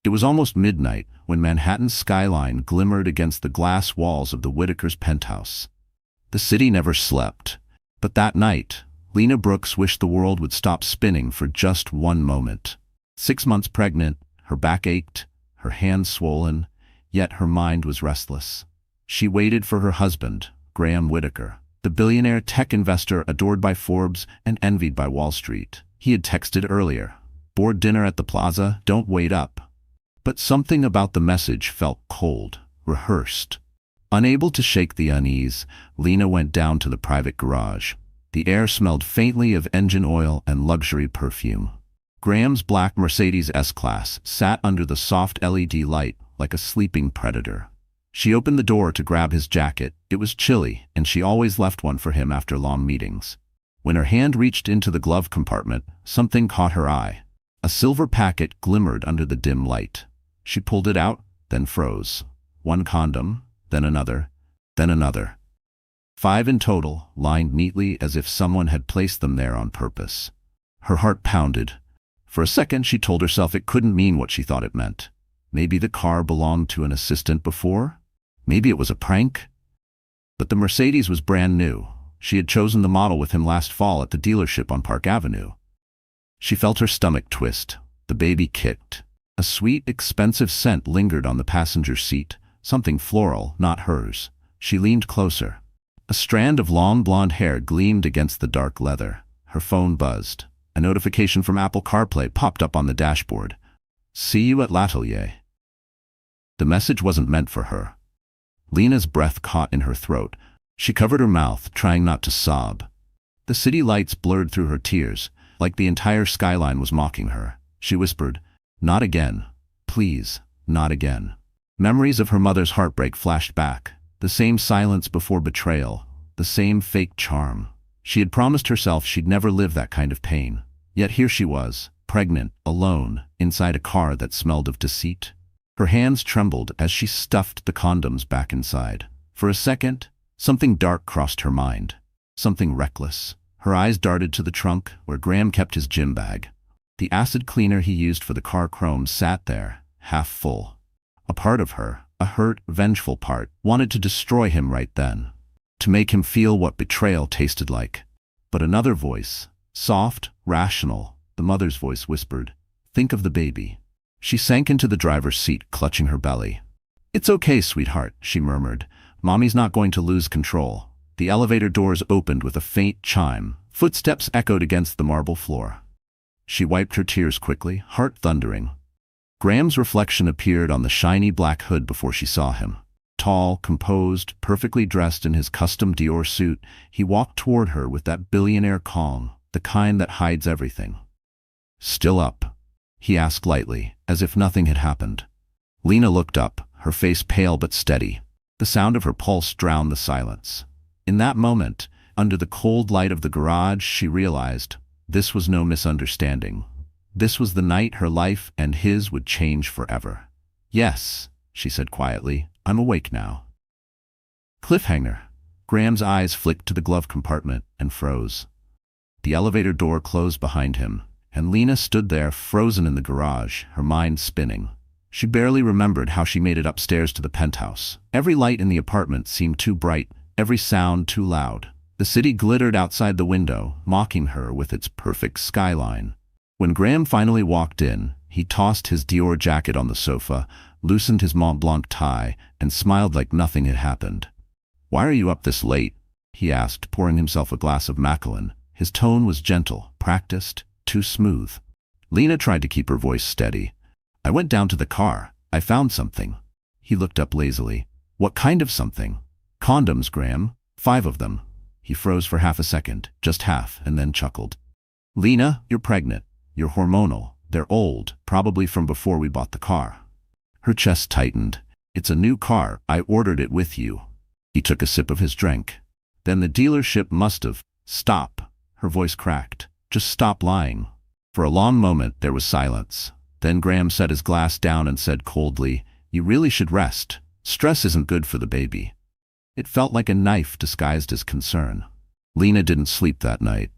It was almost midnight when Manhattan's skyline glimmered against the glass walls of the Whitakers' penthouse. The city never slept, but that night, Lena Brooks wished the world would stop spinning for just one moment. 6 months pregnant, her back ached, her hands swollen, yet her mind was restless. She waited for her husband, Graham Whitaker, the billionaire tech investor adored by Forbes and envied by Wall Street. He had texted earlier, "Board dinner at the plaza, don't wait up." But something about the message felt cold, rehearsed. Unable to shake the unease, Lena went down to the private garage. The air smelled faintly of engine oil and luxury perfume. Graham's black Mercedes S-Class sat under the soft LED light like a sleeping predator. She opened the door to grab his jacket. It was chilly, and she always left one for him after long meetings. When her hand reached into the glove compartment, something caught her eye. A silver packet glimmered under the dim light. She pulled it out, then froze. One condom, then another, then another. 5 in total, lined neatly as if someone had placed them there on purpose. Her heart pounded. For a second she told herself it couldn't mean what she thought it meant. Maybe the car belonged to an assistant before? Maybe it was a prank? But the Mercedes was brand new. She had chosen the model with him last fall at the dealership on Park Avenue. She felt her stomach twist. The baby kicked. A sweet, expensive scent lingered on the passenger seat, something floral, not hers. She leaned closer. A strand of long blonde hair gleamed against the dark leather. Her phone buzzed. A notification from Apple CarPlay popped up on the dashboard. "See you at l'atelier." The message wasn't meant for her. Lena's breath caught in her throat. She covered her mouth, trying not to sob. The city lights blurred through her tears, like the entire skyline was mocking her. She whispered, "Not again. Please, not again." Memories of her mother's heartbreak flashed back. The same silence before betrayal, the same fake charm. She had promised herself she'd never live that kind of pain. Yet here she was, pregnant, alone, inside a car that smelled of deceit. Her hands trembled as she stuffed the condoms back inside. For a second, something dark crossed her mind. Something reckless. Her eyes darted to the trunk where Graham kept his gym bag. The acid cleaner he used for the car chrome sat there, half full. A part of her, a hurt, vengeful part, wanted to destroy him right then, to make him feel what betrayal tasted like. But another voice, soft, rational, the mother's voice whispered, "Think of the baby." She sank into the driver's seat, clutching her belly. "It's okay, sweetheart," she murmured. "Mommy's not going to lose control." The elevator doors opened with a faint chime. Footsteps echoed against the marble floor. She wiped her tears quickly, heart thundering. Graham's reflection appeared on the shiny black hood before she saw him. Tall, composed, perfectly dressed in his custom Dior suit, he walked toward her with that billionaire calm, the kind that hides everything. "Still up?" he asked lightly, as if nothing had happened. Lena looked up, her face pale but steady. The sound of her pulse drowned the silence. In that moment, under the cold light of the garage, she realized this was no misunderstanding. This was the night her life and his would change forever. "Yes," she said quietly, "I'm awake now." Cliffhanger. Graham's eyes flicked to the glove compartment and froze. The elevator door closed behind him, and Lena stood there frozen in the garage, her mind spinning. She barely remembered how she made it upstairs to the penthouse. Every light in the apartment seemed too bright, every sound too loud. The city glittered outside the window, mocking her with its perfect skyline. When Graham finally walked in, he tossed his Dior jacket on the sofa, loosened his Mont Blanc tie, and smiled like nothing had happened. "Why are you up this late?" he asked, pouring himself a glass of Macallan. His tone was gentle, practiced, too smooth. Lena tried to keep her voice steady. "I went down to the car. I found something." He looked up lazily. "What kind of something?" "Condoms, Graham. 5 of them." He froze for half a second, just half, and then chuckled. "Lena, you're pregnant. You're hormonal. They're old, probably from before we bought the car." Her chest tightened. "It's a new car. I ordered it with you." He took a sip of his drink. "Then the dealership must have—" "Stop." Her voice cracked. "Just stop lying." For a long moment there was silence. Then Graham set his glass down and said coldly, "You really should rest. Stress isn't good for the baby." It felt like a knife disguised as concern. Lena didn't sleep that night.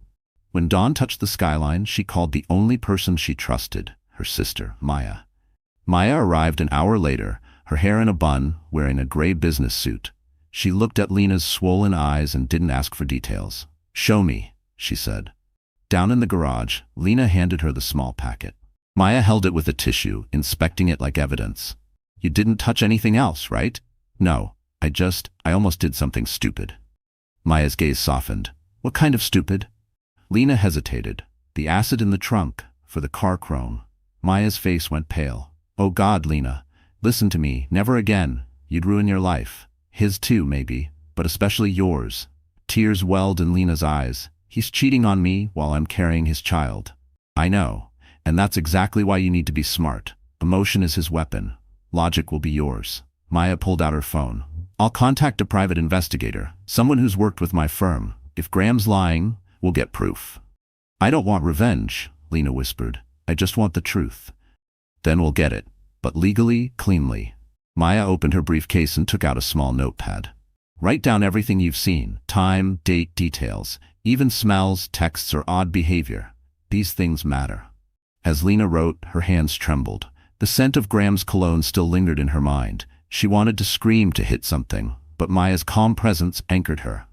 When dawn touched the skyline, she called the only person she trusted, her sister, Maya. Maya arrived an hour later, her hair in a bun, wearing a gray business suit. She looked at Lena's swollen eyes and didn't ask for details. "Show me," she said. Down in the garage, Lena handed her the small packet. Maya held it with a tissue, inspecting it like evidence. "You didn't touch anything else, right?" "No, I almost did something stupid." Maya's gaze softened. "What kind of stupid?" Lena hesitated. "The acid in the trunk, for the car chrome." Maya's face went pale. "Oh God, Lena, listen to me, never again. You'd ruin your life. His too, maybe, but especially yours." Tears welled in Lena's eyes. "He's cheating on me while I'm carrying his child." "I know, and that's exactly why you need to be smart. Emotion is his weapon. Logic will be yours." Maya pulled out her phone. "I'll contact a private investigator, someone who's worked with my firm. If Graham's lying, we'll get proof." "I don't want revenge," Lena whispered. "I just want the truth." "Then we'll get it, but legally, cleanly." Maya opened her briefcase and took out a small notepad. "Write down everything you've seen, time, date, details, even smells, texts, or odd behavior. These things matter." As Lena wrote, her hands trembled. The scent of Graham's cologne still lingered in her mind. She wanted to scream to hit something, but Maya's calm presence anchored her.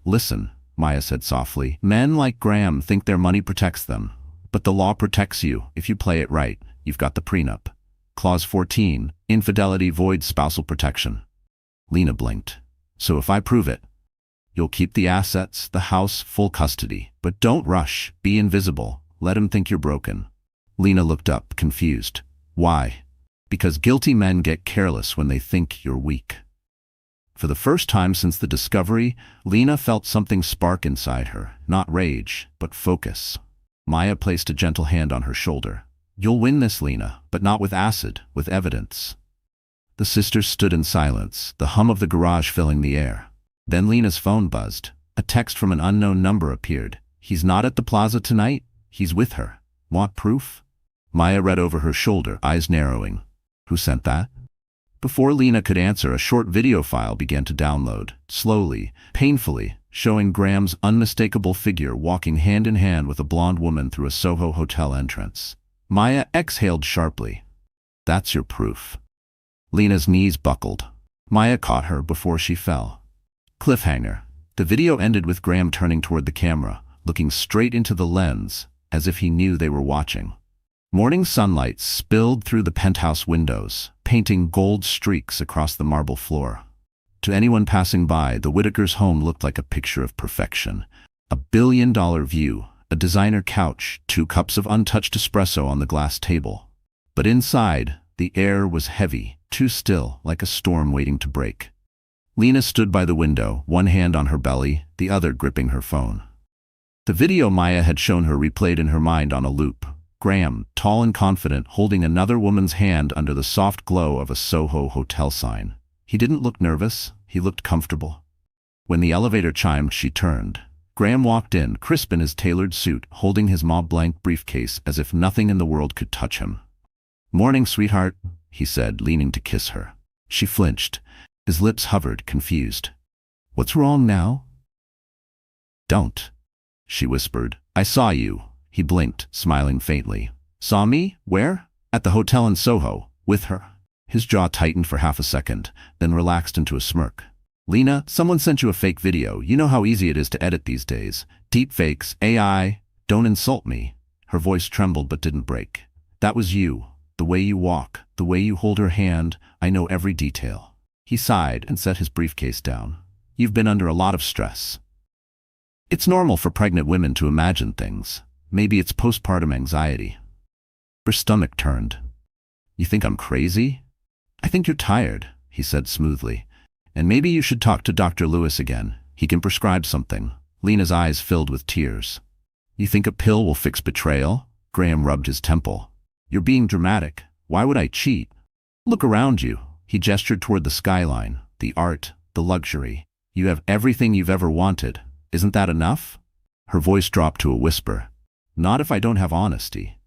"Listen," Maya said softly. "Men like Graham think their money protects them. But the law protects you if you play it right. You've got the prenup. Clause 14, infidelity voids spousal protection." Lena blinked. "So if I prove it, you'll keep the assets, the house, full custody. But don't rush, be invisible, let him think you're broken." Lena looked up, confused. "Why?" "Because guilty men get careless when they think you're weak." For the first time since the discovery, Lena felt something spark inside her, not rage, but focus. Maya placed a gentle hand on her shoulder. "You'll win this, Lena, but not with acid, with evidence." The sisters stood in silence, the hum of the garage filling the air. Then Lena's phone buzzed. A text from an unknown number appeared. "He's not at the plaza tonight. He's with her. Want proof?" Maya read over her shoulder, eyes narrowing. "Who sent that?" Before Lena could answer, a short video file began to download, slowly, painfully, showing Graham's unmistakable figure walking hand in hand with a blonde woman through a Soho hotel entrance. Maya exhaled sharply. "That's your proof." Lena's knees buckled. Maya caught her before she fell. Cliffhanger. The video ended with Graham turning toward the camera, looking straight into the lens, as if he knew they were watching. Morning sunlight spilled through the penthouse windows, painting gold streaks across the marble floor. To anyone passing by, the Whitakers' home looked like a picture of perfection. A billion-dollar view, a designer couch, 2 cups of untouched espresso on the glass table. But inside, the air was heavy, too still, like a storm waiting to break. Lena stood by the window, one hand on her belly, the other gripping her phone. The video Maya had shown her replayed in her mind on a loop. Graham, tall and confident, holding another woman's hand under the soft glow of a Soho hotel sign. He didn't look nervous, he looked comfortable. When the elevator chimed, she turned. Graham walked in, crisp in his tailored suit, holding his mauve-blank briefcase as if nothing in the world could touch him. "Morning, sweetheart," he said, leaning to kiss her. She flinched. His lips hovered, confused. "What's wrong now?" "Don't," she whispered. "I saw you." He blinked, smiling faintly. "Saw me? Where?" "At the hotel in Soho, with her." His jaw tightened for half a second, then relaxed into a smirk. "Lena, someone sent you a fake video. You know how easy it is to edit these days. Deep fakes, AI. Don't insult me." Her voice trembled but didn't break. "That was you. The way you walk, the way you hold her hand, I know every detail." He sighed and set his briefcase down. "You've been under a lot of stress. It's normal for pregnant women to imagine things. Maybe it's postpartum anxiety." Her stomach turned. "You think I'm crazy?" "I think you're tired," he said smoothly. "And maybe you should talk to Dr. Lewis again. He can prescribe something." Lena's eyes filled with tears. "You think a pill will fix betrayal?" Graham rubbed his temple. "You're being dramatic. Why would I cheat? Look around you." He gestured toward the skyline, the art, the luxury. "You have everything you've ever wanted. Isn't that enough?" Her voice dropped to a whisper. "Not if I don't have honesty."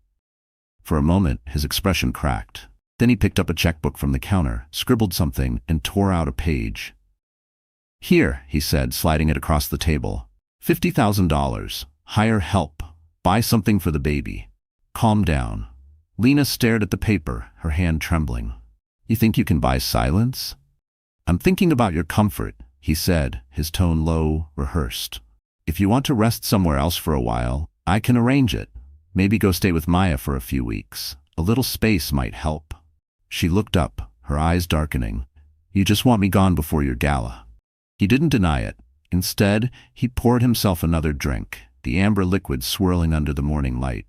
For a moment, his expression cracked. Then he picked up a checkbook from the counter, scribbled something, and tore out a page. "Here," he said, sliding it across the table. $50,000. Hire help. Buy something for the baby. Calm down." Lena stared at the paper, her hand trembling. You think you can buy silence? I'm thinking about your comfort, he said, his tone low, rehearsed. If you want to rest somewhere else for a while, I can arrange it. Maybe go stay with Maya for a few weeks. A little space might help. She looked up, her eyes darkening. You just want me gone before your gala. He didn't deny it. Instead, he poured himself another drink, the amber liquid swirling under the morning light.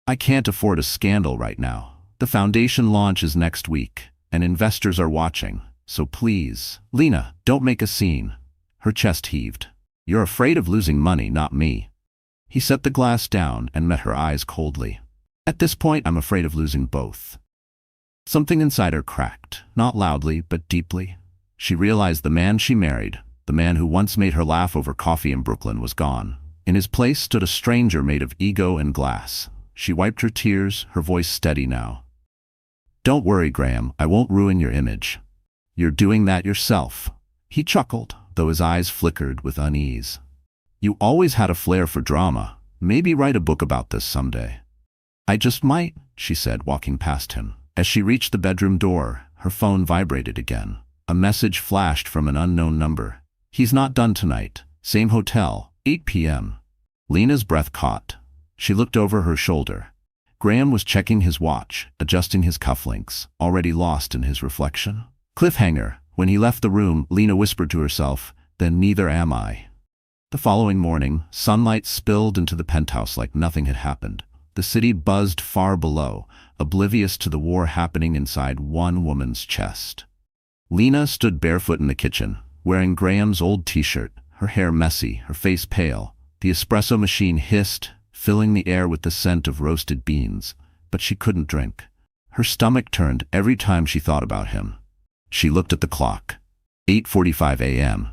I can't afford a scandal right now. The foundation launch is next week, and investors are watching. So please, Lena, don't make a scene. Her chest heaved. You're afraid of losing money, not me. He set the glass down and met her eyes coldly. At this point, I'm afraid of losing both. Something inside her cracked, not loudly, but deeply. She realized the man she married, the man who once made her laugh over coffee in Brooklyn, was gone. In his place stood a stranger made of ego and glass. She wiped her tears, her voice steady now. Don't worry, Graham, I won't ruin your image. You're doing that yourself. He chuckled, though his eyes flickered with unease. You always had a flair for drama. Maybe write a book about this someday. I just might, she said, walking past him. As she reached the bedroom door, her phone vibrated again. A message flashed from an unknown number. He's not done tonight. Same hotel, 8 p.m. Lena's breath caught. She looked over her shoulder. Graham was checking his watch, adjusting his cufflinks, already lost in his reflection. Cliffhanger. When he left the room, Lena whispered to herself, then neither am I. The following morning, sunlight spilled into the penthouse like nothing had happened. The city buzzed far below, oblivious to the war happening inside one woman's chest. Lena stood barefoot in the kitchen, wearing Graham's old t-shirt, her hair messy, her face pale. The espresso machine hissed, filling the air with the scent of roasted beans, but she couldn't drink. Her stomach turned every time she thought about him. She looked at the clock. 8:45 a.m.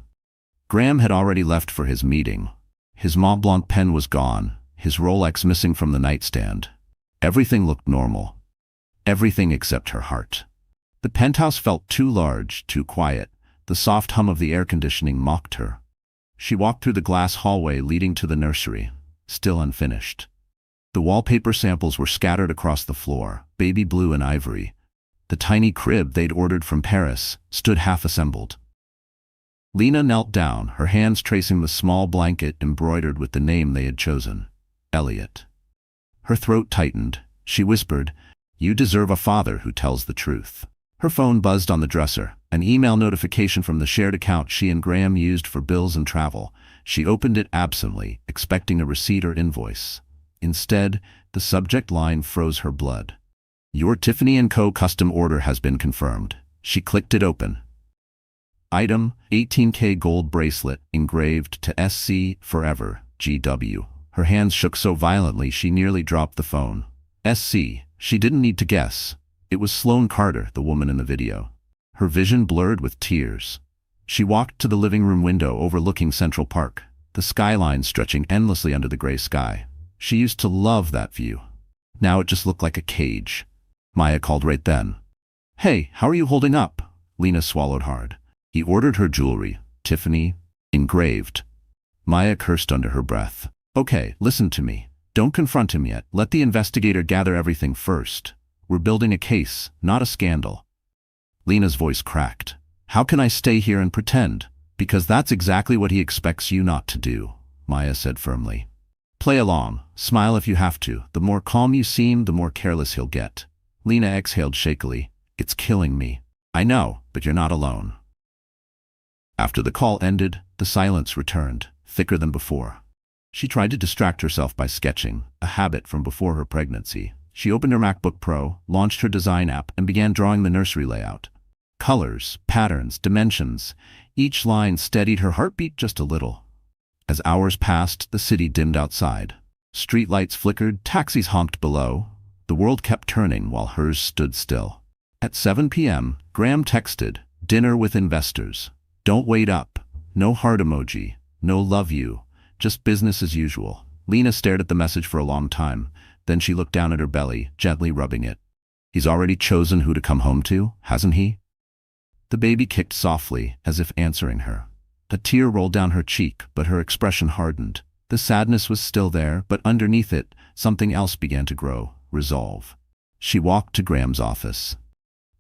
Graham had already left for his meeting. His Mont Blanc pen was gone, his Rolex missing from the nightstand. Everything looked normal. Everything except her heart. The penthouse felt too large, too quiet. The soft hum of the air conditioning mocked her. She walked through the glass hallway leading to the nursery, still unfinished. The wallpaper samples were scattered across the floor, baby blue and ivory. The tiny crib they'd ordered from Paris stood half-assembled. Lena knelt down, her hands tracing the small blanket embroidered with the name they had chosen, Elliot. Her throat tightened. She whispered, "You deserve a father who tells the truth." Her phone buzzed on the dresser, an email notification from the shared account she and Graham used for bills and travel. She opened it absently, expecting a receipt or invoice. Instead, the subject line froze her blood. Your Tiffany & Co. custom order has been confirmed. She clicked it open. Item, 18K gold bracelet, engraved to SC Forever, GW. Her hands shook so violently she nearly dropped the phone. SC, she didn't need to guess. It was Sloane Carter, the woman in the video. Her vision blurred with tears. She walked to the living room window overlooking Central Park, the skyline stretching endlessly under the gray sky. She used to love that view. Now it just looked like a cage. Maya called right then. Hey, how are you holding up? Lena swallowed hard. He ordered her jewelry, Tiffany, engraved. Maya cursed under her breath. Okay, listen to me. Don't confront him yet. Let the investigator gather everything first. We're building a case, not a scandal. Lena's voice cracked. How can I stay here and pretend? Because that's exactly what he expects you not to do, Maya said firmly. Play along. Smile if you have to. The more calm you seem, the more careless he'll get. Lena exhaled shakily. It's killing me. I know, but you're not alone. After the call ended, the silence returned, thicker than before. She tried to distract herself by sketching, a habit from before her pregnancy. She opened her MacBook Pro, launched her design app, and began drawing the nursery layout. Colors, patterns, dimensions. Each line steadied her heartbeat just a little. As hours passed, the city dimmed outside. Streetlights flickered, taxis honked below. The world kept turning while hers stood still. At 7 p.m., Graham texted, "Dinner with investors. Don't wait up. No heart emoji. No love you. Just business as usual." Lena stared at the message for a long time. Then she looked down at her belly, gently rubbing it. He's already chosen who to come home to, hasn't he? The baby kicked softly, as if answering her. A tear rolled down her cheek, but her expression hardened. The sadness was still there, but underneath it, something else began to grow. Resolve. She walked to Graham's office.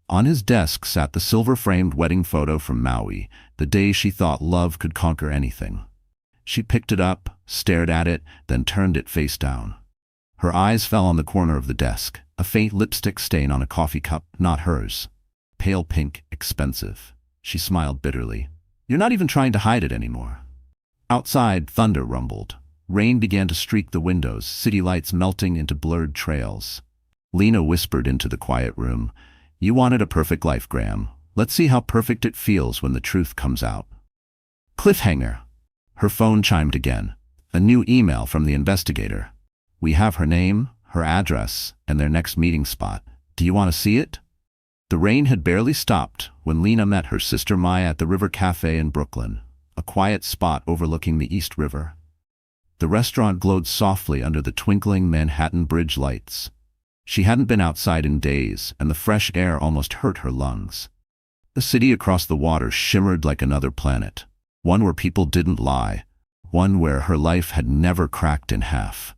On his desk sat the silver-framed wedding photo from Maui, the day she thought love could conquer anything. She picked it up, stared at it, then turned it face down. Her eyes fell on the corner of the desk, a faint lipstick stain on a coffee cup, not hers. Pale pink, expensive. She smiled bitterly. You're not even trying to hide it anymore. Outside, thunder rumbled. Rain began to streak the windows, city lights melting into blurred trails. Lena whispered into the quiet room, "You wanted a perfect life, Graham. Let's see how perfect it feels when the truth comes out." Cliffhanger. Her phone chimed again. A new email from the investigator. "We have her name, her address, and their next meeting spot. Do you want to see it?" The rain had barely stopped when Lena met her sister Maya at the River Cafe in Brooklyn, a quiet spot overlooking the East River. The restaurant glowed softly under the twinkling Manhattan Bridge lights. She hadn't been outside in days, and the fresh air almost hurt her lungs. The city across the water shimmered like another planet, one where people didn't lie, one where her life had never cracked in half.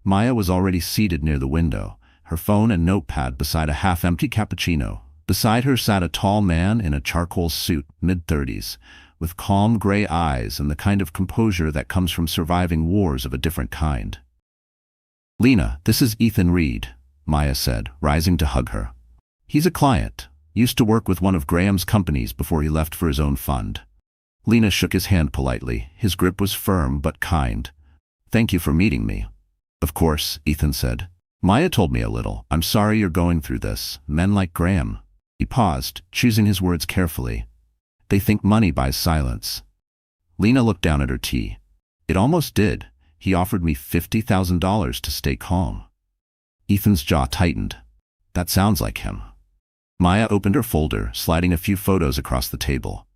Maya was already seated near the window, her phone and notepad beside a half-empty cappuccino. Beside her sat a tall man in a charcoal suit, mid-30s, with calm gray eyes and the kind of composure that comes from surviving wars of a different kind. "Lena, this is Ethan Reed," Maya said, rising to hug her. "He's a client. Used to work with one of Graham's companies before he left for his own fund." Lena shook his hand politely. His grip was firm but kind. "Thank you for meeting me." "Of course," Ethan said. "Maya told me a little. I'm sorry you're going through this. Men like Graham." He paused, choosing his words carefully. "They think money buys silence." Lena looked down at her tea. "It almost did. He offered me $50,000 to stay calm." Ethan's jaw tightened. "That sounds like him." Maya opened her folder, sliding a few photos across the table.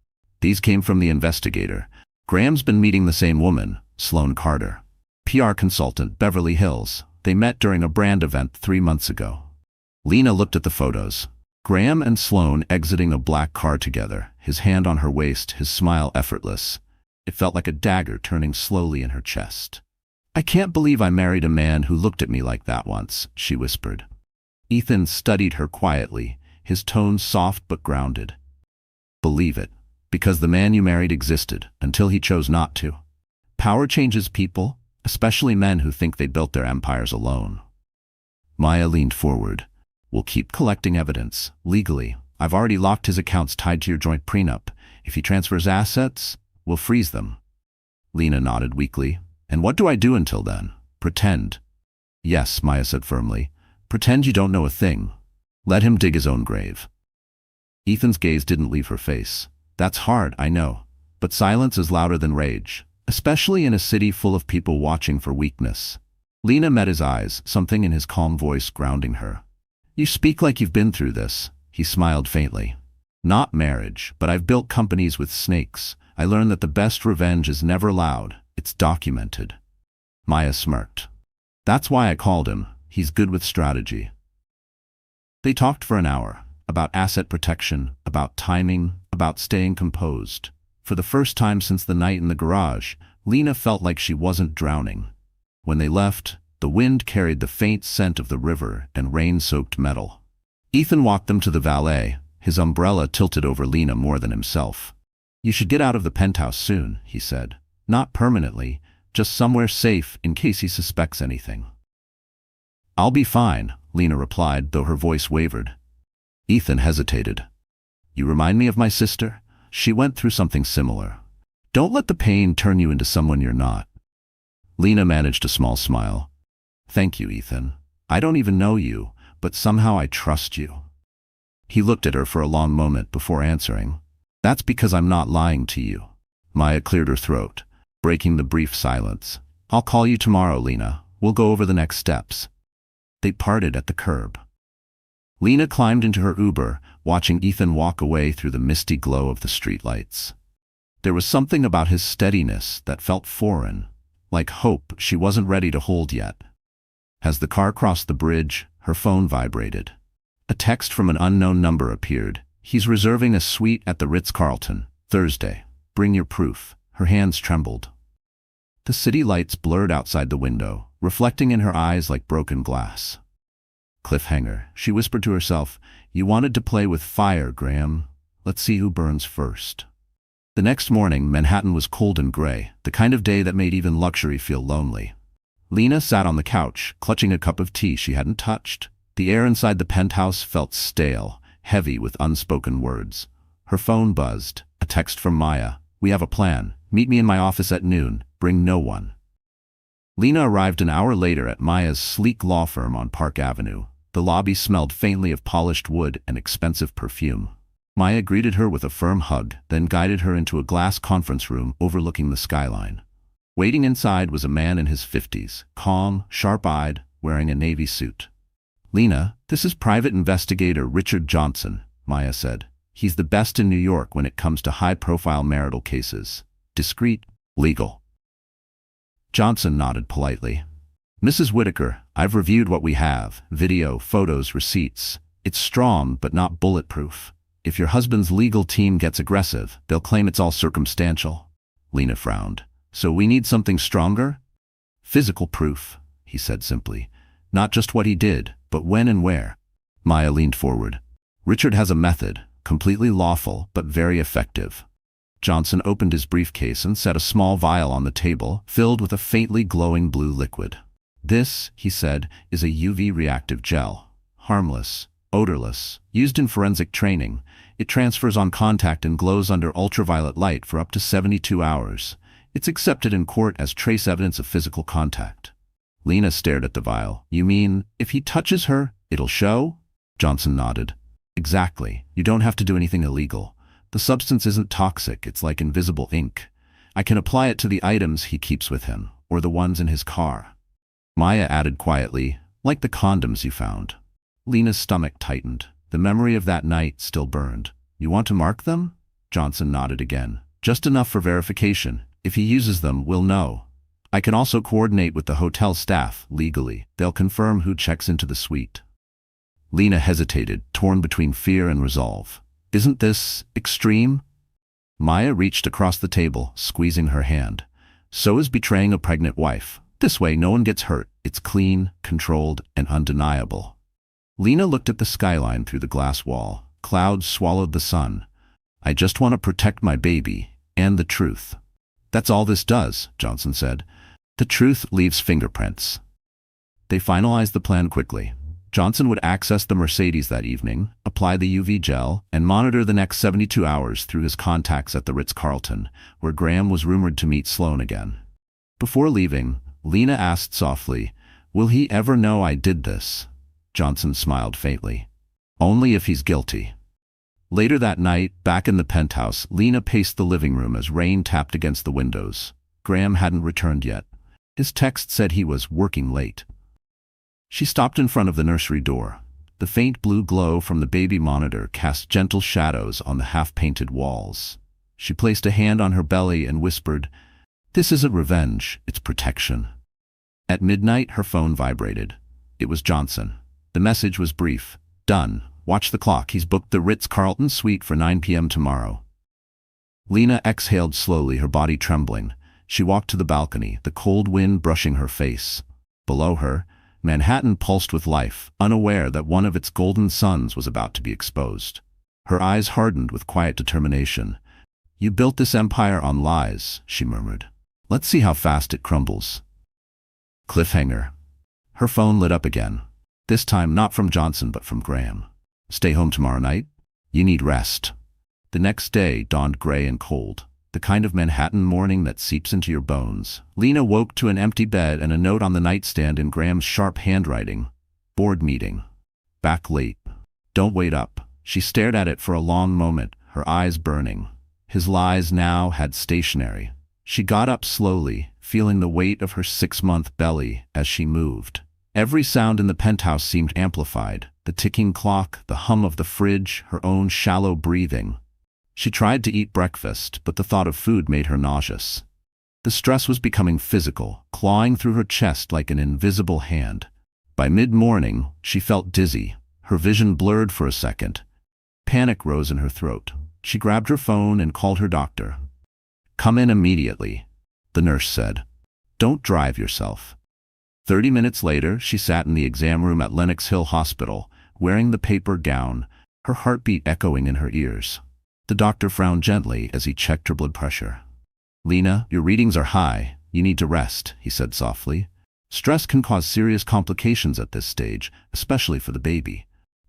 "These came from the investigator. Graham's been meeting the same woman, Sloane Carter. PR consultant, Beverly Hills. They met during a brand event 3 months ago." Lena looked at the photos. Graham and Sloane exiting a black car together, his hand on her waist, his smile effortless. It felt like a dagger turning slowly in her chest. "I can't believe I married a man who looked at me like that once," she whispered. Ethan studied her quietly, his tone soft but grounded. "Believe it, because the man you married existed, until he chose not to. Power changes people, especially men who think they built their empires alone." Maya leaned forward. "We'll keep collecting evidence, legally. I've already locked his accounts tied to your joint prenup. If he transfers assets, we'll freeze them." Lena nodded weakly. "And what do I do until then? Pretend?" "Yes," Maya said firmly. "Pretend you don't know a thing. Let him dig his own grave." Ethan's gaze didn't leave her face. "That's hard, I know. But silence is louder than rage, especially in a city full of people watching for weakness." Lena met his eyes, something in his calm voice grounding her. "You speak like you've been through this." He smiled faintly. "Not marriage, but I've built companies with snakes. I learned that the best revenge is never loud. It's documented." Maya smirked. "That's why I called him. He's good with strategy." They talked for an hour, about asset protection, about timing, about staying composed. For the first time since the night in the garage, Lena felt like she wasn't drowning. When they left, the wind carried the faint scent of the river and rain-soaked metal. Ethan walked them to the valet, his umbrella tilted over Lena more than himself. "You should get out of the penthouse soon," he said. "Not permanently, just somewhere safe in case he suspects anything." "I'll be fine," Lena replied, though her voice wavered. Ethan hesitated. "You remind me of my sister. She went through something similar. Don't let the pain turn you into someone you're not." Lena managed a small smile. "Thank you, Ethan. I don't even know you, but somehow I trust you." He looked at her for a long moment before answering. "That's because I'm not lying to you." Maya cleared her throat, breaking the brief silence. "I'll call you tomorrow, Lena. We'll go over the next steps." They parted at the curb. Lena climbed into her Uber, watching Ethan walk away through the misty glow of the streetlights. There was something about his steadiness that felt foreign, like hope she wasn't ready to hold yet. As the car crossed the bridge, her phone vibrated. A text from an unknown number appeared. "He's reserving a suite at the Ritz-Carlton, Thursday. Bring your proof." Her hands trembled. The city lights blurred outside the window, reflecting in her eyes like broken glass. Cliffhanger. She whispered to herself, "You wanted to play with fire, Graham. Let's see who burns first." The next morning, Manhattan was cold and gray, the kind of day that made even luxury feel lonely. Lena sat on the couch, clutching a cup of tea she hadn't touched. The air inside the penthouse felt stale, heavy with unspoken words. Her phone buzzed. A text from Maya. "We have a plan. Meet me in my office at noon. Bring no one." Lena arrived an hour later at Maya's sleek law firm on Park Avenue. The lobby smelled faintly of polished wood and expensive perfume. Maya greeted her with a firm hug, then guided her into a glass conference room overlooking the skyline. Waiting inside was a man in his 50s, calm, sharp-eyed, wearing a navy suit. "Lena, this is Private Investigator Richard Johnson," Maya said. "He's the best in New York when it comes to high-profile marital cases. Discreet, legal." Johnson nodded politely. "Mrs. Whitaker, I've reviewed what we have, video, photos, receipts. It's strong, but not bulletproof. If your husband's legal team gets aggressive, they'll claim it's all circumstantial." Lena frowned. "So we need something stronger?" "Physical proof," he said simply. "Not just what he did, but when and where." Maya leaned forward. "Richard has a method, completely lawful, but very effective." Johnson opened his briefcase and set a small vial on the table, filled with a faintly glowing blue liquid. "This," he said, "is a UV reactive gel. Harmless, odorless, used in forensic training. It transfers on contact and glows under ultraviolet light for up to 72 hours. It's accepted in court as trace evidence of physical contact." Lena stared at the vial. "You mean, if he touches her, it'll show?" Johnson nodded. "Exactly. You don't have to do anything illegal. The substance isn't toxic, it's like invisible ink. I can apply it to the items he keeps with him, or the ones in his car." Maya added quietly, "Like the condoms you found." Lena's stomach tightened. The memory of that night still burned. "You want to mark them?" Johnson nodded again. "Just enough for verification. If he uses them, we'll know. I can also coordinate with the hotel staff, legally. They'll confirm who checks into the suite." Lena hesitated, torn between fear and resolve. "Isn't this extreme?" Maya reached across the table, squeezing her hand. "So is betraying a pregnant wife. This way no one gets hurt. It's clean, controlled, and undeniable." Lena looked at the skyline through the glass wall. Clouds swallowed the sun. "I just want to protect my baby, and the truth." "That's all this does," Johnson said. "The truth leaves fingerprints." They finalized the plan quickly. Johnson would access the Mercedes that evening, apply the UV gel, and monitor the next 72 hours through his contacts at the Ritz-Carlton, where Graham was rumored to meet Sloane again. Before leaving, Lena asked softly, "Will he ever know I did this?" Johnson smiled faintly. "Only if he's guilty." Later that night, back in the penthouse, Lena paced the living room as rain tapped against the windows. Graham hadn't returned yet. His text said he was working late. She stopped in front of the nursery door. The faint blue glow from the baby monitor cast gentle shadows on the half-painted walls. She placed a hand on her belly and whispered, "This isn't revenge, it's protection." At midnight, her phone vibrated. It was Johnson. The message was brief. "Done. Watch the clock. He's booked the Ritz-Carlton suite for 9 p.m. tomorrow." Lena exhaled slowly, her body trembling. She walked to the balcony, the cold wind brushing her face. Below her, Manhattan pulsed with life, unaware that one of its golden suns was about to be exposed. Her eyes hardened with quiet determination. "You built this empire on lies," she murmured. "Let's see how fast it crumbles." Cliffhanger. Her phone lit up again. This time not from Johnson but from Graham. "Stay home tomorrow night? You need rest." The next day dawned gray and cold, the kind of Manhattan morning that seeps into your bones. Lena woke to an empty bed and a note on the nightstand in Graham's sharp handwriting. "Board meeting. Back late. Don't wait up." She stared at it for a long moment, her eyes burning. His lies now had stationery. She got up slowly, feeling the weight of her 6-month belly as she moved. Every sound in the penthouse seemed amplified. The ticking clock, the hum of the fridge, her own shallow breathing. She tried to eat breakfast, but the thought of food made her nauseous. The stress was becoming physical, clawing through her chest like an invisible hand. By mid-morning, she felt dizzy, her vision blurred for a second. Panic rose in her throat. She grabbed her phone and called her doctor. "Come in immediately," the nurse said. "Don't drive yourself." 30 minutes later, she sat in the exam room at Lenox Hill Hospital, wearing the paper gown, her heartbeat echoing in her ears. The doctor frowned gently as he checked her blood pressure. "Lena, your readings are high. You need to rest," he said softly. "Stress can cause serious complications at this stage, especially for the baby."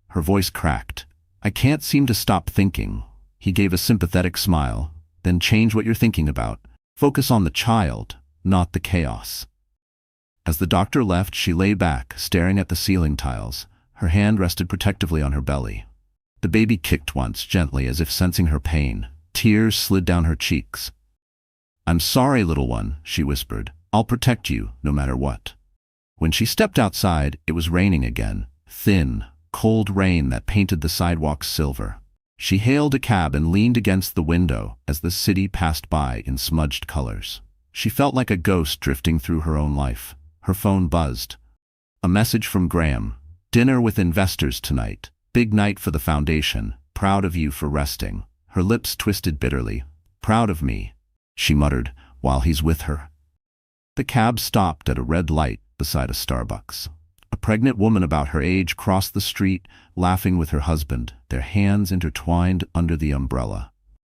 Her voice cracked. "I can't seem to stop thinking." He gave a sympathetic smile. "Then change what you're thinking about. Focus on the child, not the chaos." As the doctor left, she lay back, staring at the ceiling tiles. Her hand rested protectively on her belly. The baby kicked once, gently, as if sensing her pain. Tears slid down her cheeks. "I'm sorry, little one," she whispered. "I'll protect you, no matter what." When she stepped outside, it was raining again. Thin, cold rain that painted the sidewalks silver. She hailed a cab and leaned against the window as the city passed by in smudged colors. She felt like a ghost drifting through her own life. Her phone buzzed. A message from Graham. "Dinner with investors tonight. Big night for the foundation. Proud of you for resting." Her lips twisted bitterly. "Proud of me," she muttered, "while he's with her." The cab stopped at a red light beside a Starbucks. A pregnant woman about her age crossed the street, laughing with her husband, their hands intertwined under the umbrella.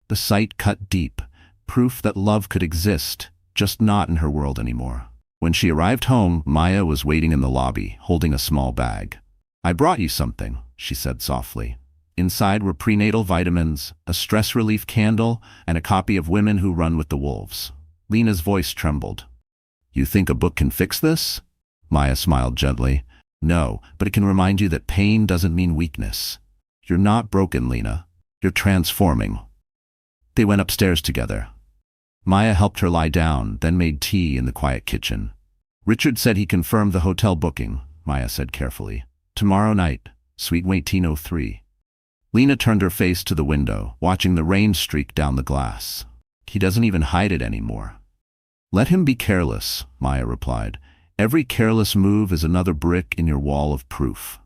The sight cut deep, proof that love could exist, just not in her world anymore. When she arrived home, Maya was waiting in the lobby, holding a small bag. "I brought you something," she said softly. Inside were prenatal vitamins, a stress relief candle, and a copy of Women Who Run with the Wolves. Lena's voice trembled. "You think a book can fix this?" Maya smiled gently. "No, but it can remind you that pain doesn't mean weakness. You're not broken, Lena. You're transforming." They went upstairs together. Maya helped her lie down, then made tea in the quiet kitchen. "Richard said he confirmed the hotel booking," Maya said carefully. "Tomorrow night, Suite 1803. Lena turned her face to the window, watching the rain streak down the glass. "He doesn't even hide it anymore." "Let him be careless," Maya replied. "Every careless move is another brick in your wall of proof."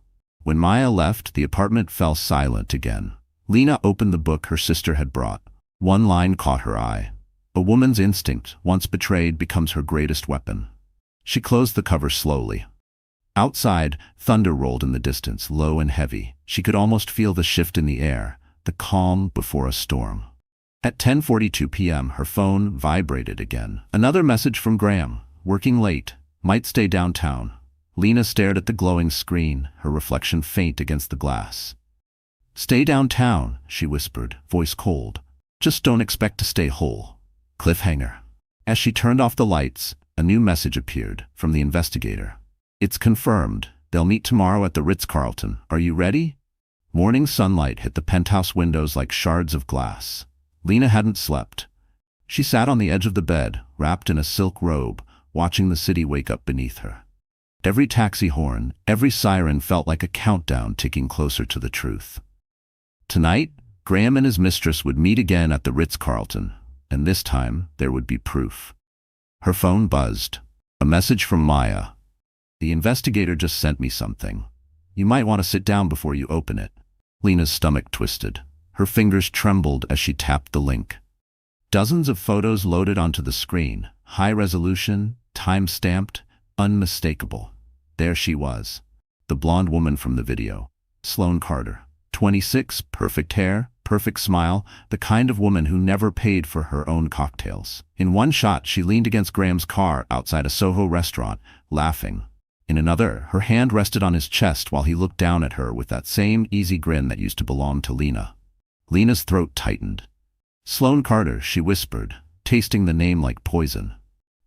When Maya left, the apartment fell silent again. Lena opened the book her sister had brought. One line caught her eye. "A woman's instinct, once betrayed, becomes her greatest weapon." She closed the cover slowly. Outside, thunder rolled in the distance, low and heavy. She could almost feel the shift in the air, the calm before a storm. At 10:42 p.m., her phone vibrated again. Another message from Graham. "Working late. Might stay downtown." Lena stared at the glowing screen, her reflection faint against the glass. "Stay downtown," she whispered, voice cold. "Just don't expect to stay whole." Cliffhanger. As she turned off the lights, a new message appeared from the investigator. "It's confirmed. They'll meet tomorrow at the Ritz-Carlton. Are you ready?" Morning sunlight hit the penthouse windows like shards of glass. Lena hadn't slept. She sat on the edge of the bed, wrapped in a silk robe, watching the city wake up beneath her. Every taxi horn, every siren felt like a countdown ticking closer to the truth. Tonight, Graham and his mistress would meet again at the Ritz-Carlton, and this time there would be proof. Her phone buzzed. A message from Maya. "The investigator just sent me something. You might want to sit down before you open it." Lena's stomach twisted. Her fingers trembled as she tapped the link. Dozens of photos loaded onto the screen, high resolution, time-stamped, unmistakable. There she was, the blonde woman from the video, Sloane Carter. 26, perfect hair, perfect smile, the kind of woman who never paid for her own cocktails. In one shot, she leaned against Graham's car outside a Soho restaurant, laughing. In another, her hand rested on his chest while he looked down at her with that same easy grin that used to belong to Lena. Lena's throat tightened. "Sloane Carter," she whispered, tasting the name like poison.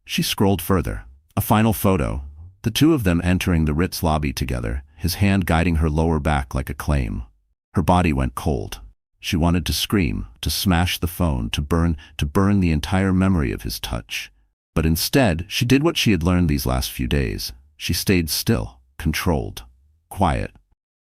She scrolled further. A final photo. The two of them entering the Ritz lobby together, his hand guiding her lower back like a claim. Her body went cold. She wanted to scream, to smash the phone, to burn the entire memory of his touch. But instead, she did what she had learned these last few days. She stayed still, controlled, quiet.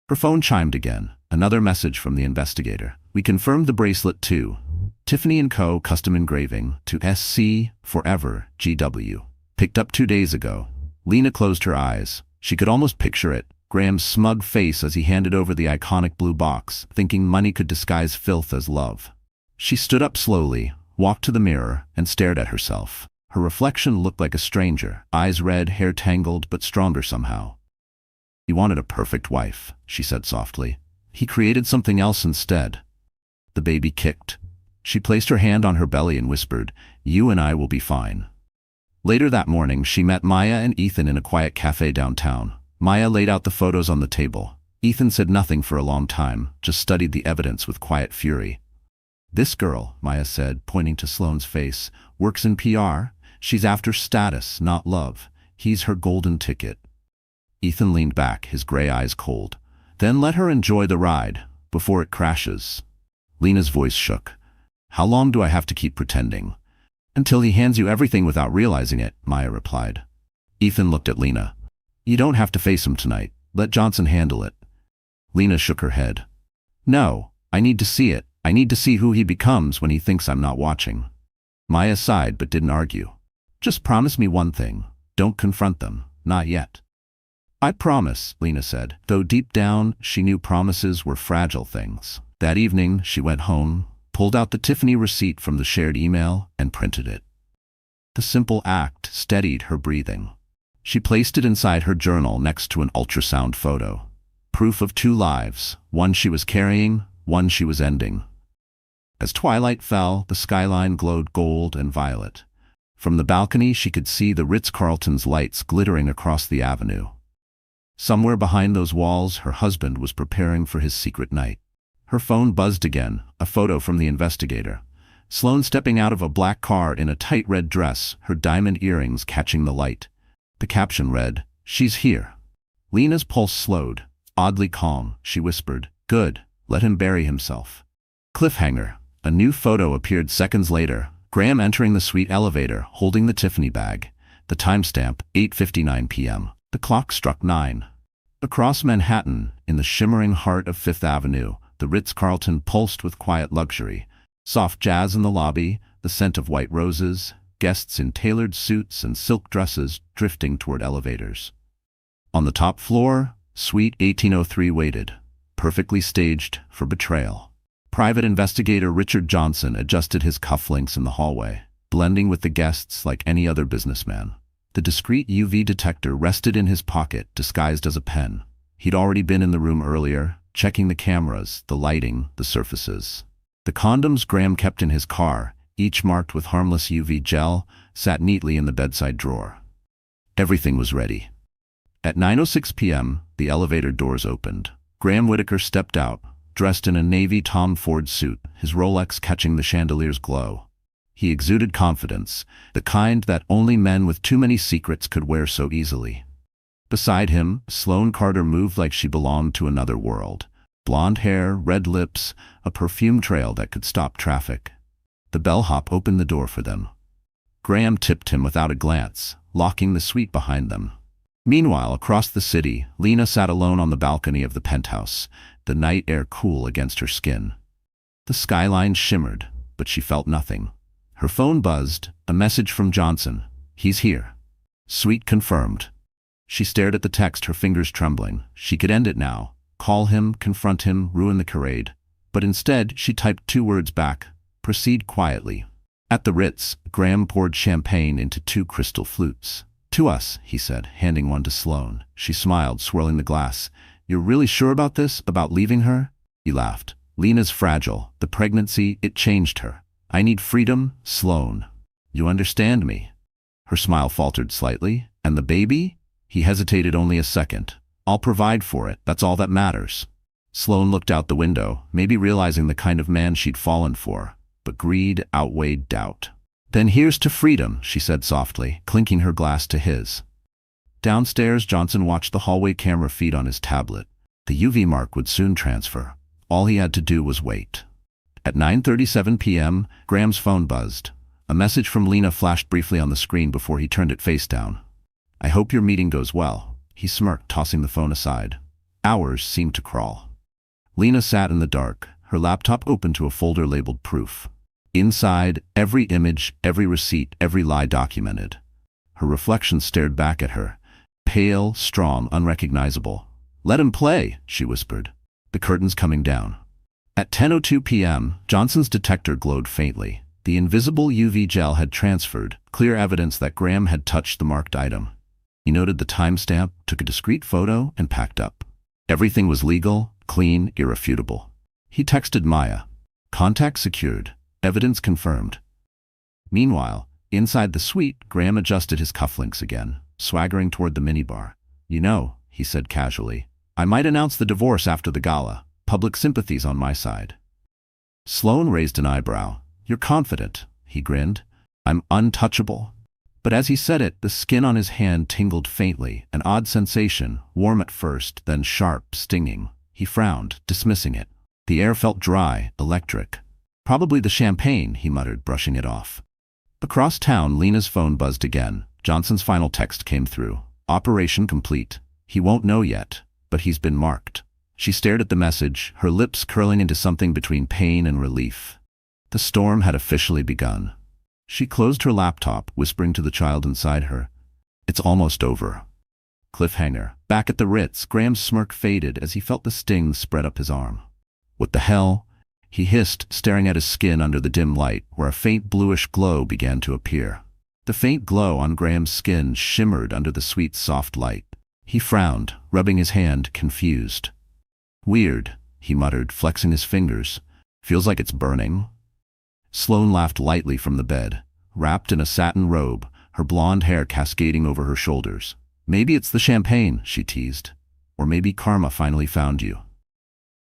Her phone chimed again. Another message from the investigator. "We confirmed the bracelet too. Tiffany & Co. Custom Engraving to SC Forever GW. Picked up 2 days ago." Lena closed her eyes. She could almost picture it. Graham's smug face as he handed over the iconic blue box, thinking money could disguise filth as love. She stood up slowly, walked to the mirror, and stared at herself. Her reflection looked like a stranger, eyes red, hair tangled, but stronger somehow. "You wanted a perfect wife," she said softly. "He created something else instead." The baby kicked. She placed her hand on her belly and whispered, "You and I will be fine." Later that morning, she met Maya and Ethan in a quiet cafe downtown. Maya laid out the photos on the table. Ethan said nothing for a long time, just studied the evidence with quiet fury. "This girl," Maya said, pointing to Sloane's face, "works in PR. She's after status, not love. He's her golden ticket." Ethan leaned back, his gray eyes cold. "Then let her enjoy the ride, before it crashes." Lena's voice shook. "How long do I have to keep pretending?" "Until he hands you everything without realizing it," Maya replied. Ethan looked at Lena. "You don't have to face him tonight. Let Johnson handle it." Lena shook her head. "No, I need to see it. I need to see who he becomes when he thinks I'm not watching." Maya sighed but didn't argue. "Just promise me one thing. Don't confront them. Not yet." "I promise," Lena said, though deep down she knew promises were fragile things. That evening she went home, pulled out the Tiffany receipt from the shared email, and printed it. The simple act steadied her breathing. She placed it inside her journal next to an ultrasound photo. Proof of two lives, one she was carrying, one she was ending. As twilight fell, the skyline glowed gold and violet. From the balcony she could see the Ritz-Carlton's lights glittering across the avenue. Somewhere behind those walls, her husband was preparing for his secret night. Her phone buzzed again, a photo from the investigator. Sloane stepping out of a black car in a tight red dress, her diamond earrings catching the light. The caption read, "She's here." Lena's pulse slowed. Oddly calm, she whispered, "Good, let him bury himself." Cliffhanger. A new photo appeared seconds later. Graham entering the suite elevator, holding the Tiffany bag. The timestamp, 8:59 p.m. The clock struck 9. Across Manhattan, in the shimmering heart of Fifth Avenue, the Ritz-Carlton pulsed with quiet luxury. Soft jazz in the lobby, the scent of white roses, guests in tailored suits and silk dresses drifting toward elevators. On the top floor, Suite 1803 waited, perfectly staged for betrayal. Private investigator Richard Johnson adjusted his cufflinks in the hallway, blending with the guests like any other businessman. The discreet UV detector rested in his pocket, disguised as a pen. He'd already been in the room earlier, checking the cameras, the lighting, the surfaces. The condoms Graham kept in his car, each marked with harmless UV gel, sat neatly in the bedside drawer. Everything was ready. At 9:06 p.m., the elevator doors opened. Graham Whitaker stepped out, dressed in a navy Tom Ford suit, his Rolex catching the chandelier's glow. He exuded confidence, the kind that only men with too many secrets could wear so easily. Beside him, Sloane Carter moved like she belonged to another world. Blonde hair, red lips, a perfume trail that could stop traffic. The bellhop opened the door for them. Graham tipped him without a glance, locking the suite behind them. Meanwhile, across the city, Lena sat alone on the balcony of the penthouse, the night air cool against her skin. The skyline shimmered, but she felt nothing. Her phone buzzed, a message from Johnson. "He's here." Suite confirmed. She stared at the text, her fingers trembling. She could end it now. Call him, confront him, ruin the charade. But instead, she typed 2 words back. "Proceed quietly." At the Ritz, Graham poured champagne into 2 crystal flutes. "To us," he said, handing one to Sloane. She smiled, swirling the glass. "You're really sure about this? About leaving her?" He laughed. "Lena's fragile. The pregnancy, it changed her. I need freedom, Sloane. You understand me?" Her smile faltered slightly. "And the baby?" He hesitated only a second. "I'll provide for it. That's all that matters." Sloane looked out the window, maybe realizing the kind of man she'd fallen for. But greed outweighed doubt. "Then here's to freedom," she said softly, clinking her glass to his. Downstairs, Johnson watched the hallway camera feed on his tablet. The UV mark would soon transfer. All he had to do was wait. At 9:37 p.m., Graham's phone buzzed. A message from Lena flashed briefly on the screen before he turned it face down. "I hope your meeting goes well." He smirked, tossing the phone aside. Hours seemed to crawl. Lena sat in the dark, her laptop open to a folder labeled Proof. Inside, every image, every receipt, every lie documented. Her reflection stared back at her, pale, strong, unrecognizable. "Let him play," she whispered. The curtains coming down. At 10:02 p.m., Johnson's detector glowed faintly. The invisible UV gel had transferred, clear evidence that Graham had touched the marked item. He noted the timestamp, took a discreet photo, and packed up. Everything was legal, clean, irrefutable. He texted Maya. Contact secured. Evidence confirmed. Meanwhile, inside the suite, Graham adjusted his cufflinks again, swaggering toward the minibar. "You know," he said casually, "I might announce the divorce after the gala. Public sympathy's on my side." Sloane raised an eyebrow. "You're confident," he grinned. "I'm untouchable." But as he said it, the skin on his hand tingled faintly, an odd sensation, warm at first, then sharp, stinging. He frowned, dismissing it. The air felt dry, electric. "Probably the champagne," he muttered, brushing it off. Across town, Lena's phone buzzed again. Johnson's final text came through. "Operation complete. He won't know yet, but he's been marked." She stared at the message, her lips curling into something between pain and relief. The storm had officially begun. She closed her laptop, whispering to the child inside her, "It's almost over." Cliffhanger. Back at the Ritz, Graham's smirk faded as he felt the sting spread up his arm. "What the hell?" he hissed, staring at his skin under the dim light, where a faint bluish glow began to appear. The faint glow on Graham's skin shimmered under the sweet, soft light. He frowned, rubbing his hand, confused. "Weird," he muttered, flexing his fingers. "Feels like it's burning." Sloane laughed lightly from the bed, wrapped in a satin robe, her blonde hair cascading over her shoulders. "Maybe it's the champagne," she teased. "Or maybe karma finally found you."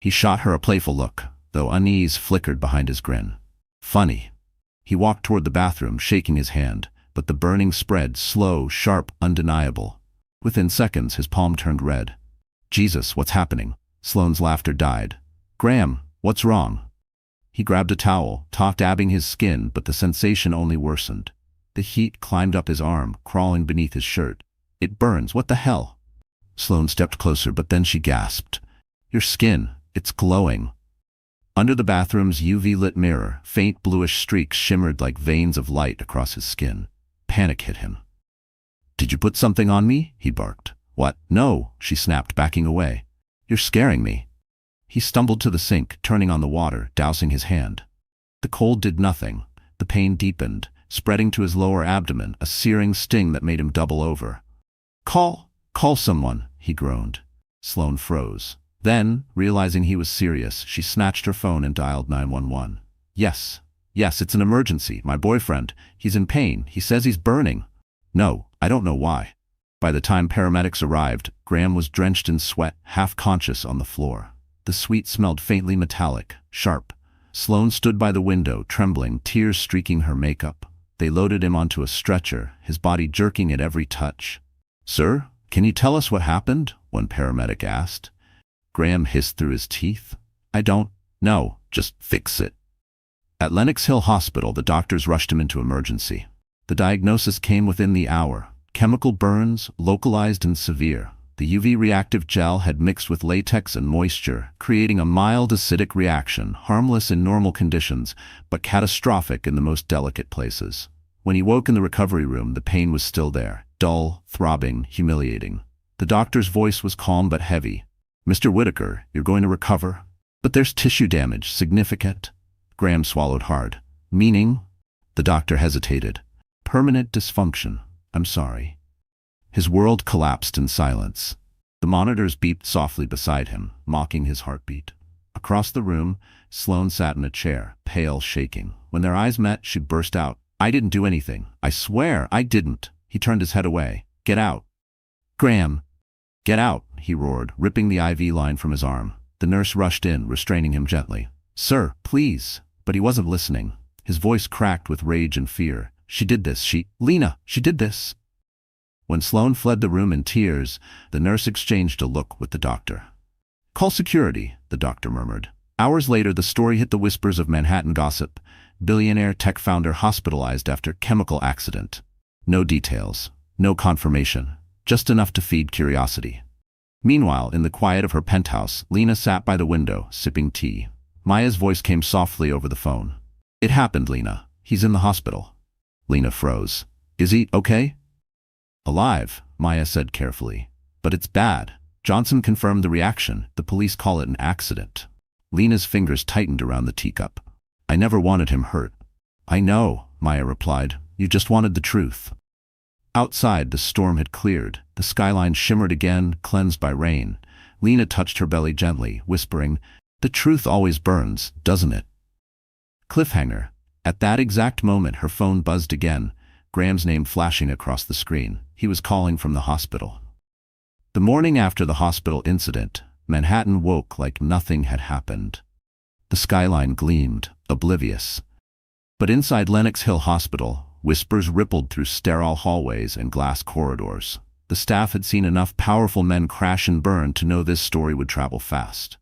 He shot her a playful look, though unease flickered behind his grin. "Funny." He walked toward the bathroom, shaking his hand, but the burning spread, slow, sharp, undeniable. Within seconds, his palm turned red. "Jesus, what's happening?" Sloane's laughter died. "Graham, what's wrong?" He grabbed a towel, dabbing his skin, but the sensation only worsened. The heat climbed up his arm, crawling beneath his shirt. "It burns, what the hell?" Sloane stepped closer, but then she gasped. "Your skin, it's glowing." Under the bathroom's UV-lit mirror, faint bluish streaks shimmered like veins of light across his skin. Panic hit him. "Did you put something on me?" he barked. "What? No," she snapped, backing away. "You're scaring me." He stumbled to the sink, turning on the water, dousing his hand. The cold did nothing. The pain deepened, spreading to his lower abdomen, a searing sting that made him double over. Call someone," he groaned. Sloane froze. Then, realizing he was serious, she snatched her phone and dialed 911. Yes, it's an emergency. My boyfriend, he's in pain. He says he's burning." "No, I don't know why." By the time paramedics arrived, Graham was drenched in sweat, half conscious on the floor. The suite smelled faintly metallic, sharp. Sloane stood by the window, trembling, tears streaking her makeup. They loaded him onto a stretcher, his body jerking at every touch. "Sir, can you tell us what happened?" one paramedic asked. Graham hissed through his teeth. "I don't know, just fix it." At Lenox Hill Hospital, the doctors rushed him into emergency. The diagnosis came within the hour. Chemical burns, localized and severe. The UV-reactive gel had mixed with latex and moisture, creating a mild acidic reaction, harmless in normal conditions, but catastrophic in the most delicate places. When he woke in the recovery room, the pain was still there, dull, throbbing, humiliating. The doctor's voice was calm but heavy. "Mr. Whitaker, you're going to recover. But there's tissue damage, significant." Graham swallowed hard. "Meaning?" The doctor hesitated. "Permanent dysfunction. I'm sorry." His world collapsed in silence. The monitors beeped softly beside him, mocking his heartbeat. Across the room, Sloane sat in a chair, pale, shaking. When their eyes met, she burst out, "I didn't do anything. I swear I didn't." He turned his head away. "Get out." "Graham." "Get out," he roared, ripping the IV line from his arm. The nurse rushed in, restraining him gently. "Sir, please." But he wasn't listening. His voice cracked with rage and fear. "She did this. Lena, she did this." When Sloane fled the room in tears, the nurse exchanged a look with the doctor. "Call security," the doctor murmured. Hours later, the story hit the whispers of Manhattan gossip. Billionaire tech founder hospitalized after chemical accident. No details, no confirmation, just enough to feed curiosity. Meanwhile, in the quiet of her penthouse, Lena sat by the window, sipping tea. Maya's voice came softly over the phone. "It happened, Lena. He's in the hospital." Lena froze. "Is he okay?" "Alive," Maya said carefully. "But it's bad. Johnson confirmed the reaction. The police call it an accident." Lena's fingers tightened around the teacup. "I never wanted him hurt." "I know," Maya replied. You just wanted the truth. Outside, the storm had cleared. The skyline shimmered again, cleansed by rain. Lena touched her belly gently, whispering, "The truth always burns, doesn't it?" Cliffhanger. At that exact moment, her phone buzzed again, Graham's name flashing across the screen. He was calling from the hospital. The morning after the hospital incident, Manhattan woke like nothing had happened. The skyline gleamed, oblivious. But inside Lenox Hill Hospital, whispers rippled through sterile hallways and glass corridors. The staff had seen enough powerful men crash and burn to know this story would travel fast.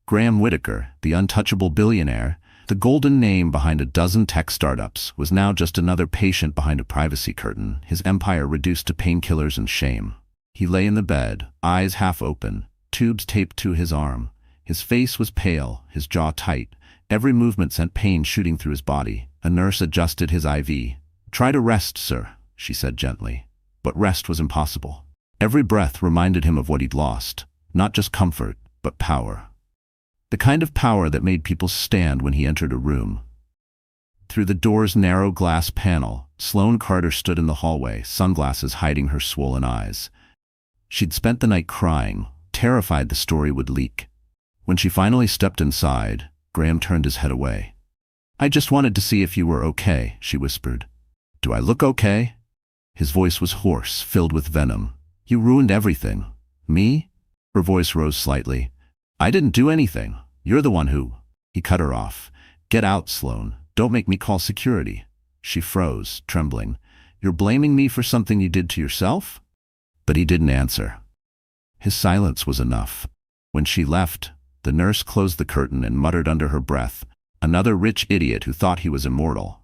Graham Whitaker, the untouchable billionaire, the golden name behind a dozen tech startups, was now just another patient behind a privacy curtain, his empire reduced to painkillers and shame. He lay in the bed, eyes half open, tubes taped to his arm. His face was pale, his jaw tight. Every movement sent pain shooting through his body. A nurse adjusted his IV. "Try to rest, sir," she said gently. But rest was impossible. Every breath reminded him of what he'd lost. Not just comfort, but power. The kind of power that made people stand when he entered a room. Through the door's narrow glass panel, Sloane Carter stood in the hallway, sunglasses hiding her swollen eyes. She'd spent the night crying, terrified the story would leak. When she finally stepped inside, Graham turned his head away. "I just wanted to see if you were okay," she whispered. "Do I look okay?" His voice was hoarse, filled with venom. "You ruined everything." "Me?" Her voice rose slightly. "I didn't do anything. You're the one who—" He cut her off. "Get out, Sloane. Don't make me call security." She froze, trembling. "You're blaming me for something you did to yourself?" But he didn't answer. His silence was enough. When she left, the nurse closed the curtain and muttered under her breath, "Another rich idiot who thought he was immortal."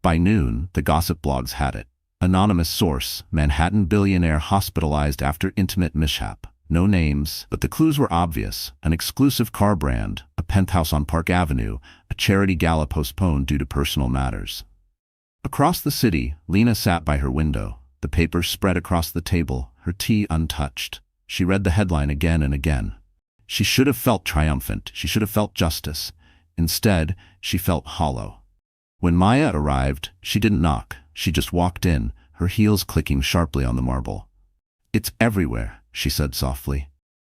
By noon, the gossip blogs had it. Anonymous source, Manhattan billionaire hospitalized after intimate mishap. No names, but the clues were obvious. An exclusive car brand, a penthouse on Park Avenue, a charity gala postponed due to personal matters. Across the city, Lena sat by her window. The papers spread across the table, her tea untouched. She read the headline again and again. She should have felt triumphant. She should have felt justice. Instead, she felt hollow. When Maya arrived, she didn't knock. She just walked in, her heels clicking sharply on the marble. "It's everywhere," she said softly.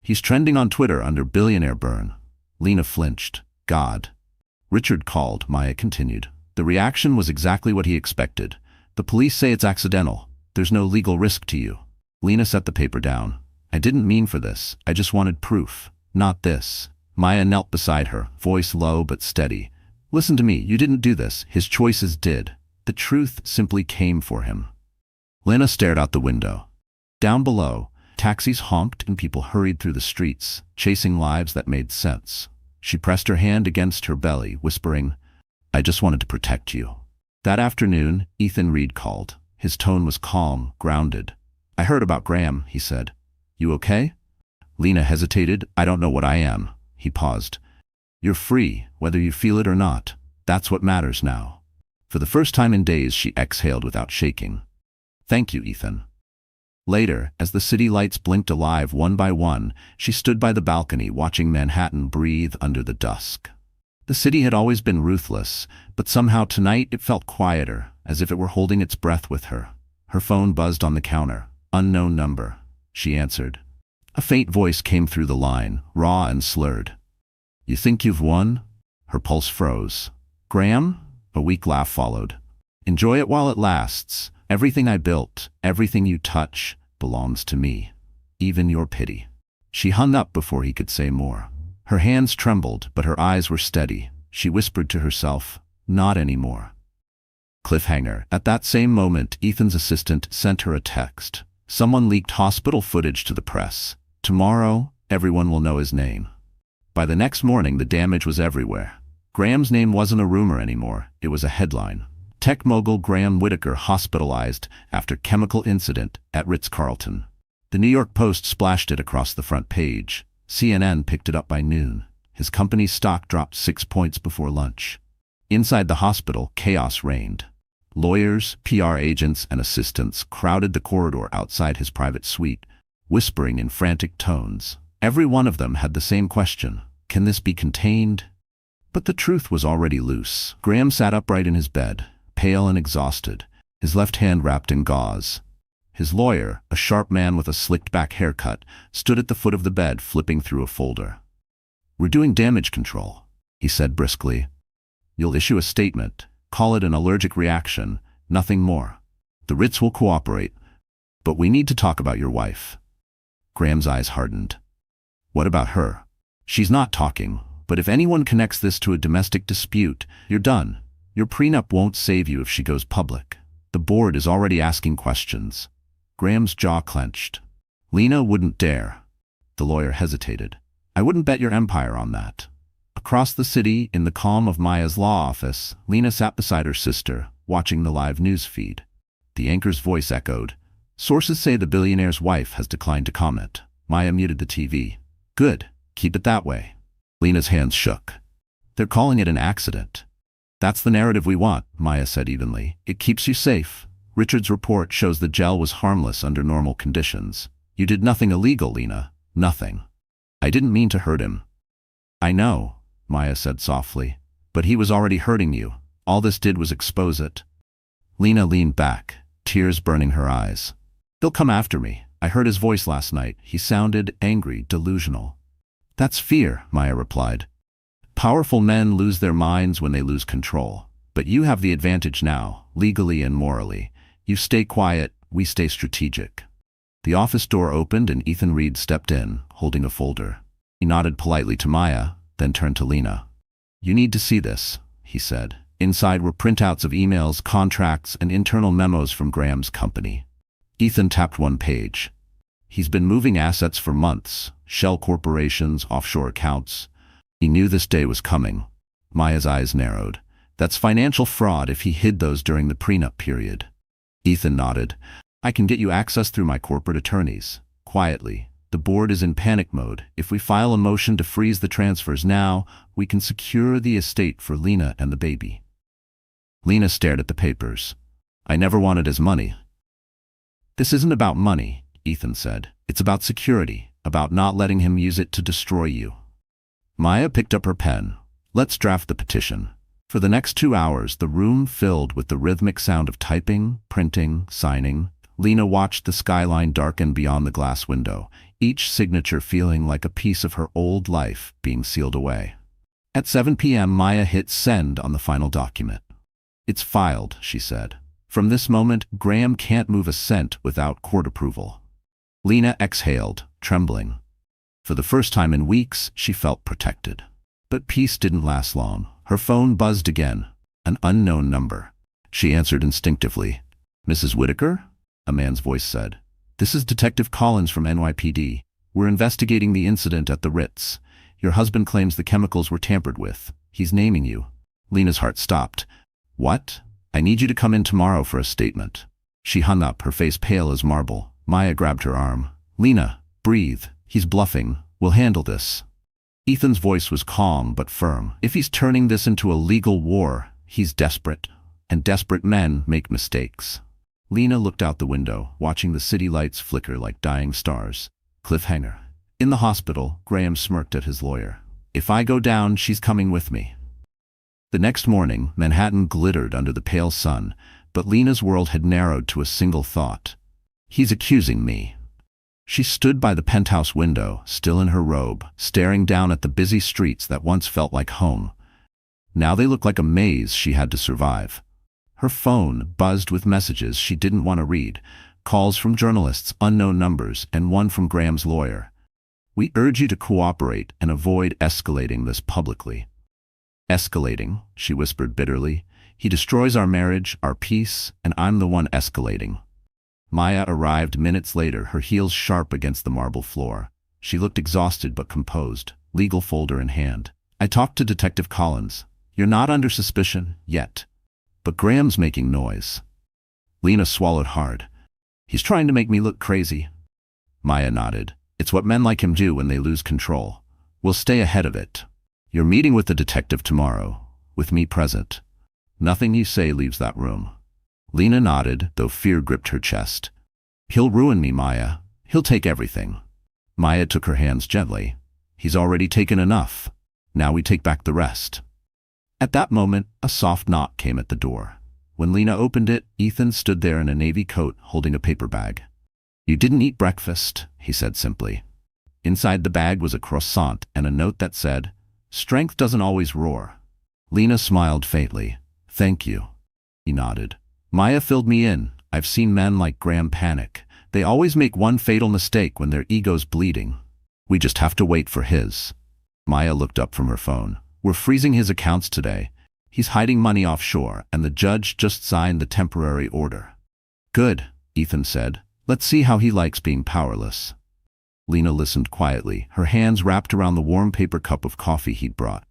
"He's trending on Twitter under Billionaire burn." Lena flinched. "God." Richard called, Maya continued. "The reaction was exactly what he expected. The police say it's accidental. There's no legal risk to you." Lena set the paper down. "I didn't mean for this. I just wanted proof. Not this." Maya knelt beside her, voice low but steady. "Listen to me. You didn't do this. His choices did. The truth simply came for him." Lena stared out the window. Down below, taxis honked and people hurried through the streets, chasing lives that made sense. She pressed her hand against her belly, whispering, "I just wanted to protect you." That afternoon, Ethan Reed called. His tone was calm, grounded. "I heard about Graham," he said. "You okay?" Lena hesitated. "I don't know what I am." He paused. "You're free, whether you feel it or not. That's what matters now." For the first time in days, she exhaled without shaking. "Thank you, Ethan." Later, as the city lights blinked alive one by one, she stood by the balcony watching Manhattan breathe under the dusk. The city had always been ruthless, but somehow tonight it felt quieter, as if it were holding its breath with her. Her phone buzzed on the counter. "Unknown number." She answered. A faint voice came through the line, raw and slurred. "You think you've won?" Her pulse froze. "Graham?" A weak laugh followed. "Enjoy it while it lasts. Everything I built, everything you touch, belongs to me. Even your pity." She hung up before he could say more. Her hands trembled, but her eyes were steady. She whispered to herself, "Not anymore." Cliffhanger. At that same moment, Ethan's assistant sent her a text. Someone leaked hospital footage to the press. Tomorrow, everyone will know his name. By the next morning, the damage was everywhere. Graham's name wasn't a rumor anymore. It was a headline. Tech mogul Graham Whitaker hospitalized after chemical incident at Ritz-Carlton. The New York Post splashed it across the front page. CNN picked it up by noon. His company's stock dropped 6 points before lunch. Inside the hospital, chaos reigned. Lawyers, PR agents, and assistants crowded the corridor outside his private suite, whispering in frantic tones. Every one of them had the same question: can this be contained? But the truth was already loose. Graham sat upright in his bed, pale and exhausted, his left hand wrapped in gauze. His lawyer, a sharp man with a slicked-back haircut, stood at the foot of the bed flipping through a folder. "We're doing damage control," he said briskly. "You'll issue a statement, call it an allergic reaction, nothing more. The writs will cooperate, but we need to talk about your wife." Graham's eyes hardened. "What about her?" "She's not talking, but if anyone connects this to a domestic dispute, you're done. Your prenup won't save you if she goes public. The board is already asking questions." Graham's jaw clenched. "Lena wouldn't dare." The lawyer hesitated. "I wouldn't bet your empire on that." Across the city, in the calm of Maya's law office, Lena sat beside her sister, watching the live news feed. The anchor's voice echoed. "Sources say the billionaire's wife has declined to comment." Maya muted the TV. "Good. Keep it that way." Lena's hands shook. "They're calling it an accident." "That's the narrative we want," Maya said evenly. "It keeps you safe. Richard's report shows the gel was harmless under normal conditions. You did nothing illegal, Lena. Nothing." "I didn't mean to hurt him." "I know," Maya said softly. "But he was already hurting you. All this did was expose it." Lena leaned back, tears burning her eyes. "They'll come after me. I heard his voice last night. He sounded angry, delusional." "That's fear," Maya replied. "Powerful men lose their minds when they lose control. But you have the advantage now, legally and morally. You stay quiet, we stay strategic." The office door opened and Ethan Reed stepped in, holding a folder. He nodded politely to Maya, then turned to Lena. "You need to see this," he said. Inside were printouts of emails, contracts, and internal memos from Graham's company. Ethan tapped one page. "He's been moving assets for months, shell corporations, offshore accounts. He knew this day was coming." Maya's eyes narrowed. "That's financial fraud if he hid those during the prenup period." Ethan nodded. "I can get you access through my corporate attorneys." Quietly, "The board is in panic mode. If we file a motion to freeze the transfers now, we can secure the estate for Lena and the baby." Lena stared at the papers. "I never wanted his money." "This isn't about money," Ethan said. "It's about security, about not letting him use it to destroy you." Maya picked up her pen. "Let's draft the petition." For the next 2 hours, the room filled with the rhythmic sound of typing, printing, signing. Lena watched the skyline darken beyond the glass window, each signature feeling like a piece of her old life being sealed away. At 7 p.m., Maya hit send on the final document. "It's filed," she said. "From this moment, Graham can't move a cent without court approval." Lena exhaled, trembling. For the first time in weeks, she felt protected. But peace didn't last long. Her phone buzzed again. An unknown number. She answered instinctively. "Mrs. Whitaker?" a man's voice said. "This is Detective Collins from NYPD. We're investigating the incident at the Ritz. Your husband claims the chemicals were tampered with. He's naming you." Lena's heart stopped. "What? I need you to come in tomorrow for a statement." She hung up, her face pale as marble. Maya grabbed her arm. "Lena, breathe. He's bluffing. We'll handle this." Ethan's voice was calm but firm. "If he's turning this into a legal war, he's desperate. And desperate men make mistakes." Lena looked out the window, watching the city lights flicker like dying stars. Cliffhanger. In the hospital, Graham smirked at his lawyer. "If I go down, she's coming with me." The next morning, Manhattan glittered under the pale sun, but Lena's world had narrowed to a single thought. "He's accusing me." She stood by the penthouse window, still in her robe, staring down at the busy streets that once felt like home. Now they looked like a maze she had to survive. Her phone buzzed with messages she didn't want to read, calls from journalists, unknown numbers, and one from Graham's lawyer. "We urge you to cooperate and avoid escalating this publicly." "Escalating," she whispered bitterly. "He destroys our marriage, our peace, and I'm the one escalating." Maya arrived minutes later, her heels sharp against the marble floor. She looked exhausted but composed, legal folder in hand. "I talked to Detective Collins. You're not under suspicion, yet. But Graham's making noise." Lena swallowed hard. "He's trying to make me look crazy." Maya nodded. "It's what men like him do when they lose control. We'll stay ahead of it. You're meeting with the detective tomorrow, with me present. Nothing you say leaves that room." Lena nodded, though fear gripped her chest. "He'll ruin me, Maya. He'll take everything." Maya took her hands gently. "He's already taken enough. Now we take back the rest." At that moment, a soft knock came at the door. When Lena opened it, Ethan stood there in a navy coat holding a paper bag. "You didn't eat breakfast," he said simply. Inside the bag was a croissant and a note that said, "Strength doesn't always roar." Lena smiled faintly. "Thank you." He nodded. "Maya filled me in. I've seen men like Graham panic. They always make one fatal mistake when their ego's bleeding. We just have to wait for his." Maya looked up from her phone. "We're freezing his accounts today. He's hiding money offshore, and the judge just signed the temporary order." "Good," Ethan said. "Let's see how he likes being powerless." Lena listened quietly, her hands wrapped around the warm paper cup of coffee he'd brought.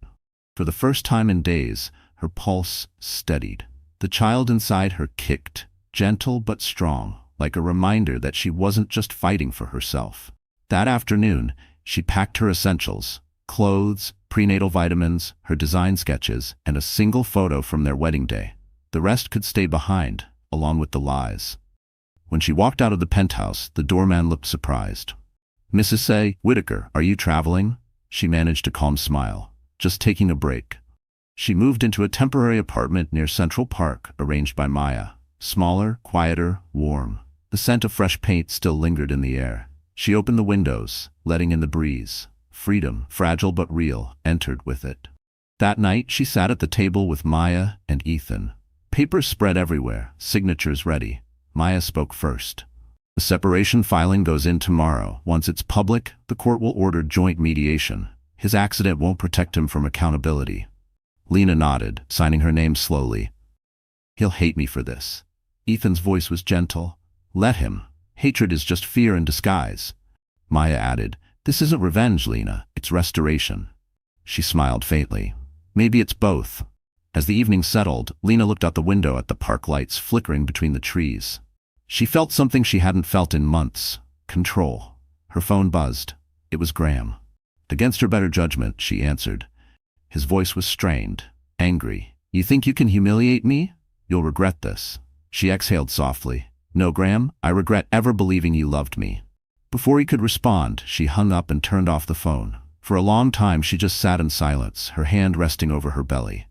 For the first time in days, her pulse steadied. The child inside her kicked, gentle but strong, like a reminder that she wasn't just fighting for herself. That afternoon, she packed her essentials: clothes, prenatal vitamins, her design sketches, and a single photo from their wedding day. The rest could stay behind, along with the lies. When she walked out of the penthouse, the doorman looked surprised. "Mrs. A. Whitaker, are you traveling?" She managed a calm smile. "Just taking a break." She moved into a temporary apartment near Central Park, arranged by Maya. Smaller, quieter, warm. The scent of fresh paint still lingered in the air. She opened the windows, letting in the breeze. Freedom, fragile but real, entered with it. That night, she sat at the table with Maya and Ethan. Papers spread everywhere, signatures ready. Maya spoke first. "The separation filing goes in tomorrow. Once it's public, the court will order joint mediation. His accident won't protect him from accountability." Lena nodded, signing her name slowly. "He'll hate me for this." Ethan's voice was gentle. "Let him. Hatred is just fear in disguise." Maya added, "This isn't revenge, Lena. It's restoration." She smiled faintly. "Maybe it's both." As the evening settled, Lena looked out the window at the park lights flickering between the trees. She felt something she hadn't felt in months: control. Her phone buzzed. It was Graham. Against her better judgment, she answered. His voice was strained, angry. "You think you can humiliate me? You'll regret this." She exhaled softly. "No, Graham, I regret ever believing you loved me." Before he could respond, she hung up and turned off the phone. For a long time, she just sat in silence, her hand resting over her belly.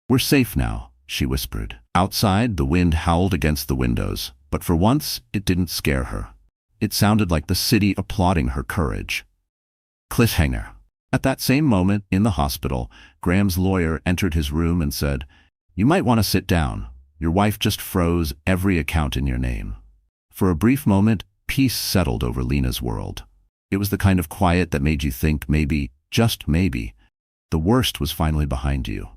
"We're safe now," she whispered. Outside, the wind howled against the windows, but for once, it didn't scare her. It sounded like the city applauding her courage. Cliffhanger. At that same moment, in the hospital, Graham's lawyer entered his room and said, "You might want to sit down. Your wife just froze every account in your name." For a brief moment, peace settled over Lena's world. It was the kind of quiet that made you think maybe, just maybe, the worst was finally behind you.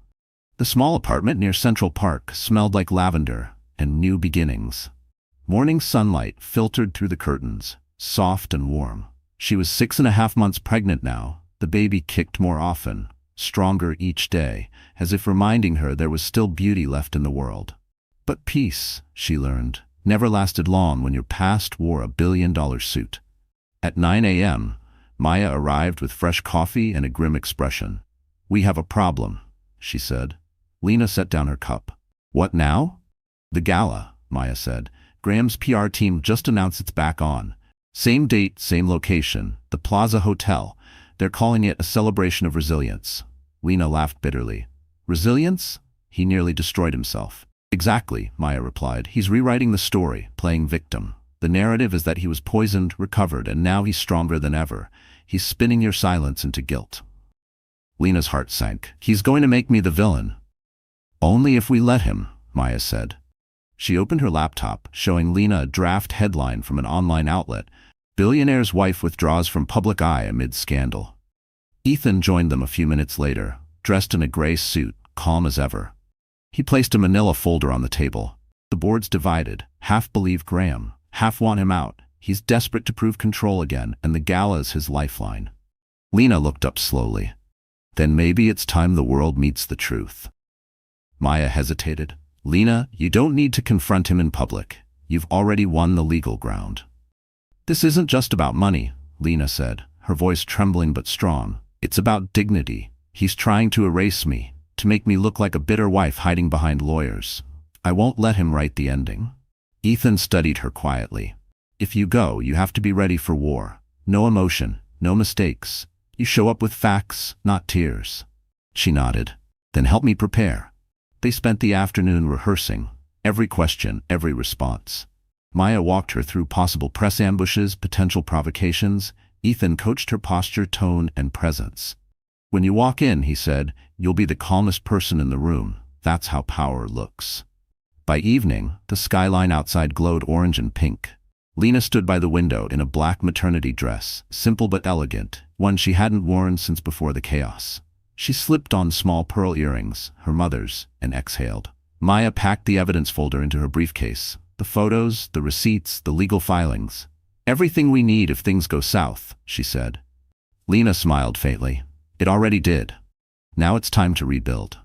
The small apartment near Central Park smelled like lavender and new beginnings. Morning sunlight filtered through the curtains, soft and warm. She was 6.5 months pregnant now. The baby kicked more often, stronger each day, as if reminding her there was still beauty left in the world. But peace, she learned, never lasted long when your past wore a billion-dollar suit. At 9 a.m., Maya arrived with fresh coffee and a grim expression. "We have a problem," she said. Lena set down her cup. "What now?" "The gala," Maya said. "Graham's PR team just announced it's back on. Same date, same location, the Plaza Hotel. They're calling it a celebration of resilience." Lena laughed bitterly. "Resilience?" He nearly destroyed himself. "Exactly," Maya replied. "He's rewriting the story, playing victim. The narrative is that he was poisoned, recovered, and now he's stronger than ever. He's spinning your silence into guilt." Lena's heart sank. "He's going to make me the villain." "Only if we let him," Maya said. She opened her laptop, showing Lena a draft headline from an online outlet. "Billionaire's wife withdraws from public eye amid scandal." Ethan joined them a few minutes later, dressed in a gray suit, calm as ever. He placed a manila folder on the table. The board's divided. Half believe Graham, half want him out. He's desperate to prove control again, and the gala's his lifeline. Lena looked up slowly. "Then maybe it's time the world meets the truth." Maya hesitated. "Lena, you don't need to confront him in public. You've already won the legal ground." "This isn't just about money," Lena said, her voice trembling but strong. "It's about dignity. He's trying to erase me, to make me look like a bitter wife hiding behind lawyers. I won't let him write the ending." Ethan studied her quietly. "If you go, you have to be ready for war. No emotion, no mistakes. You show up with facts, not tears." She nodded. "Then help me prepare." They spent the afternoon rehearsing, every question, every response. Maya walked her through possible press ambushes, potential provocations. Ethan coached her posture, tone, and presence. "When you walk in," he said, "you'll be the calmest person in the room. That's how power looks." By evening, the skyline outside glowed orange and pink. Lena stood by the window in a black maternity dress, simple but elegant, one she hadn't worn since before the chaos. She slipped on small pearl earrings, her mother's, and exhaled. Maya packed the evidence folder into her briefcase. The photos, the receipts, the legal filings. "Everything we need if things go south," she said. Lena smiled faintly. It already did. Now it's time to rebuild.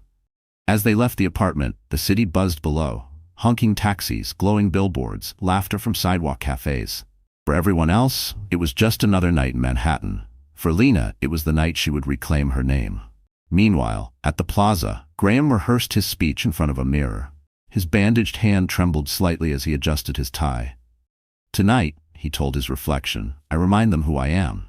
As they left the apartment, the city buzzed below. Honking taxis, glowing billboards, laughter from sidewalk cafes. For everyone else, it was just another night in Manhattan. For Lena, it was the night she would reclaim her name. Meanwhile, at the plaza, Graham rehearsed his speech in front of a mirror. His bandaged hand trembled slightly as he adjusted his tie. "Tonight," he told his reflection, "I remind them who I am."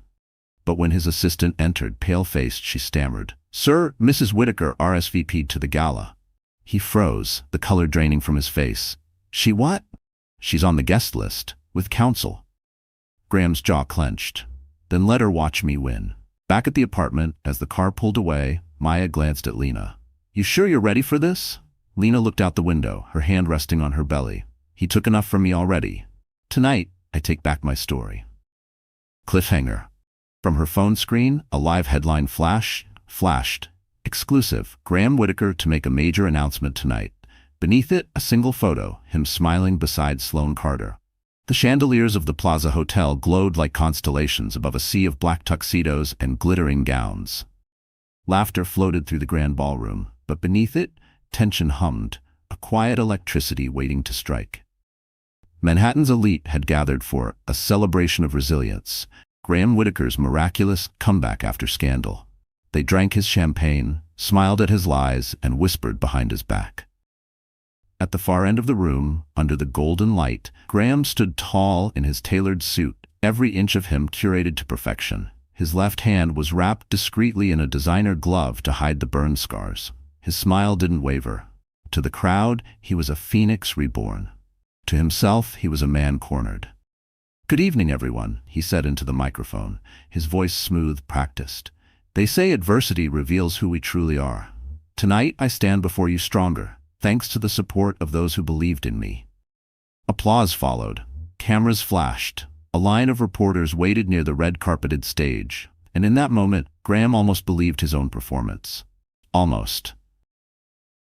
But when his assistant entered, pale-faced, she stammered, "Sir, Mrs. Whitaker RSVP'd to the gala." He froze, the color draining from his face. "She what?" "She's on the guest list, with counsel." Graham's jaw clenched. "Then let her watch me win." Back at the apartment, as the car pulled away, Maya glanced at Lena. "You sure you're ready for this?" Lena looked out the window, her hand resting on her belly. "He took enough from me already. Tonight, I take back my story." Cliffhanger. From her phone screen, a live headline flashed. "Exclusive, Graham Whitaker to make a major announcement tonight." Beneath it, a single photo, him smiling beside Sloane Carter. The chandeliers of the Plaza Hotel glowed like constellations above a sea of black tuxedos and glittering gowns. Laughter floated through the grand ballroom, but beneath it, tension hummed, a quiet electricity waiting to strike. Manhattan's elite had gathered for a celebration of resilience, Graham Whitaker's miraculous comeback after scandal. They drank his champagne, smiled at his lies, and whispered behind his back. At the far end of the room, under the golden light, Graham stood tall in his tailored suit, every inch of him curated to perfection. His left hand was wrapped discreetly in a designer glove to hide the burn scars. His smile didn't waver. To the crowd, he was a phoenix reborn. To himself, he was a man cornered. "Good evening, everyone," he said into the microphone, his voice smooth, practiced. "They say adversity reveals who we truly are. Tonight, I stand before you stronger, thanks to the support of those who believed in me." Applause followed. Cameras flashed. A line of reporters waited near the red-carpeted stage, and in that moment, Graham almost believed his own performance. Almost.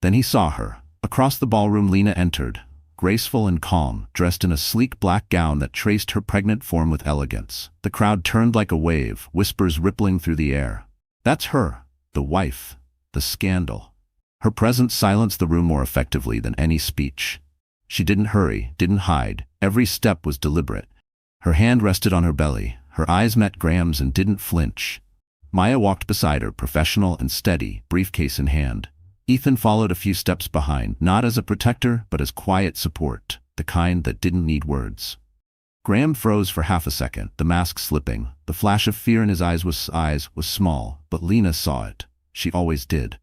Then he saw her. Across the ballroom, Lena entered, graceful and calm, dressed in a sleek black gown that traced her pregnant form with elegance. The crowd turned like a wave, whispers rippling through the air. That's her, the wife, the scandal. Her presence silenced the room more effectively than any speech. She didn't hurry, didn't hide. Every step was deliberate. Her hand rested on her belly. Her eyes met Graham's and didn't flinch. Maya walked beside her, professional and steady, briefcase in hand. Ethan followed a few steps behind, not as a protector, but as quiet support, the kind that didn't need words. Graham froze for half a second, the mask slipping. The flash of fear in his eyes was small, but Lena saw it. She always did.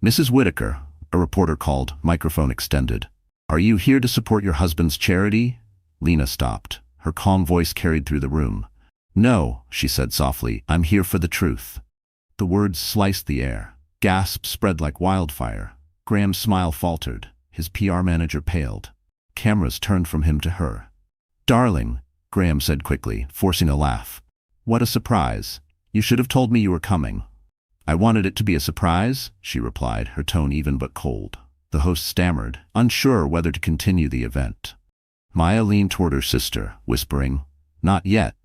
"Mrs. Whitaker," a reporter called, microphone extended. "Are you here to support your husband's charity?" Lena stopped. Her calm voice carried through the room. "No," she said softly, "I'm here for the truth." The words sliced the air. Gasps spread like wildfire. Graham's smile faltered. His PR manager paled. Cameras turned from him to her. "Darling," Graham said quickly, forcing a laugh. "What a surprise. You should have told me you were coming." "I wanted it to be a surprise," she replied, her tone even but cold. The host stammered, unsure whether to continue the event. Maya leaned toward her sister, whispering, "Not yet.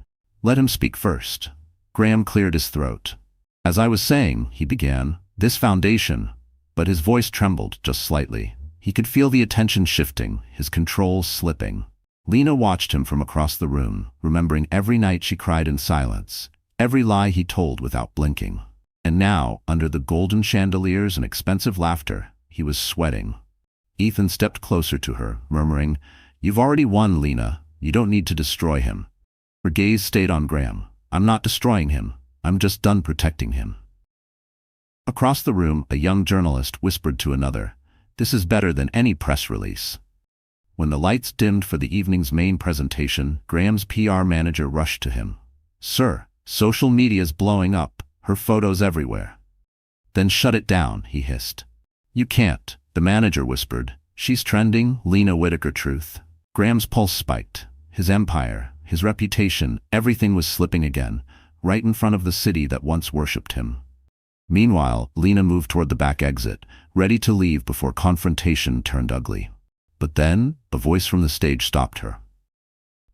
Let him speak first." Graham cleared his throat. "As I was saying," he began, "this foundation," but his voice trembled just slightly. He could feel the attention shifting, his control slipping. Lena watched him from across the room, remembering every night she cried in silence, every lie he told without blinking. And now, under the golden chandeliers and expensive laughter, he was sweating. Ethan stepped closer to her, murmuring, "You've already won, Lena. You don't need to destroy him." Her gaze stayed on Graham. "I'm not destroying him. I'm just done protecting him." Across the room, a young journalist whispered to another, This is better than any press release. When the lights dimmed for the evening's main presentation, Graham's PR manager rushed to him. "Sir, social media's blowing up, her photos everywhere." "Then shut it down," he hissed. "You can't," the manager whispered. "She's trending, Lena Whitaker truth." Graham's pulse spiked. His empire, his reputation, everything was slipping again, right in front of the city that once worshipped him. Meanwhile, Lena moved toward the back exit, ready to leave before confrontation turned ugly. But then, a voice from the stage stopped her.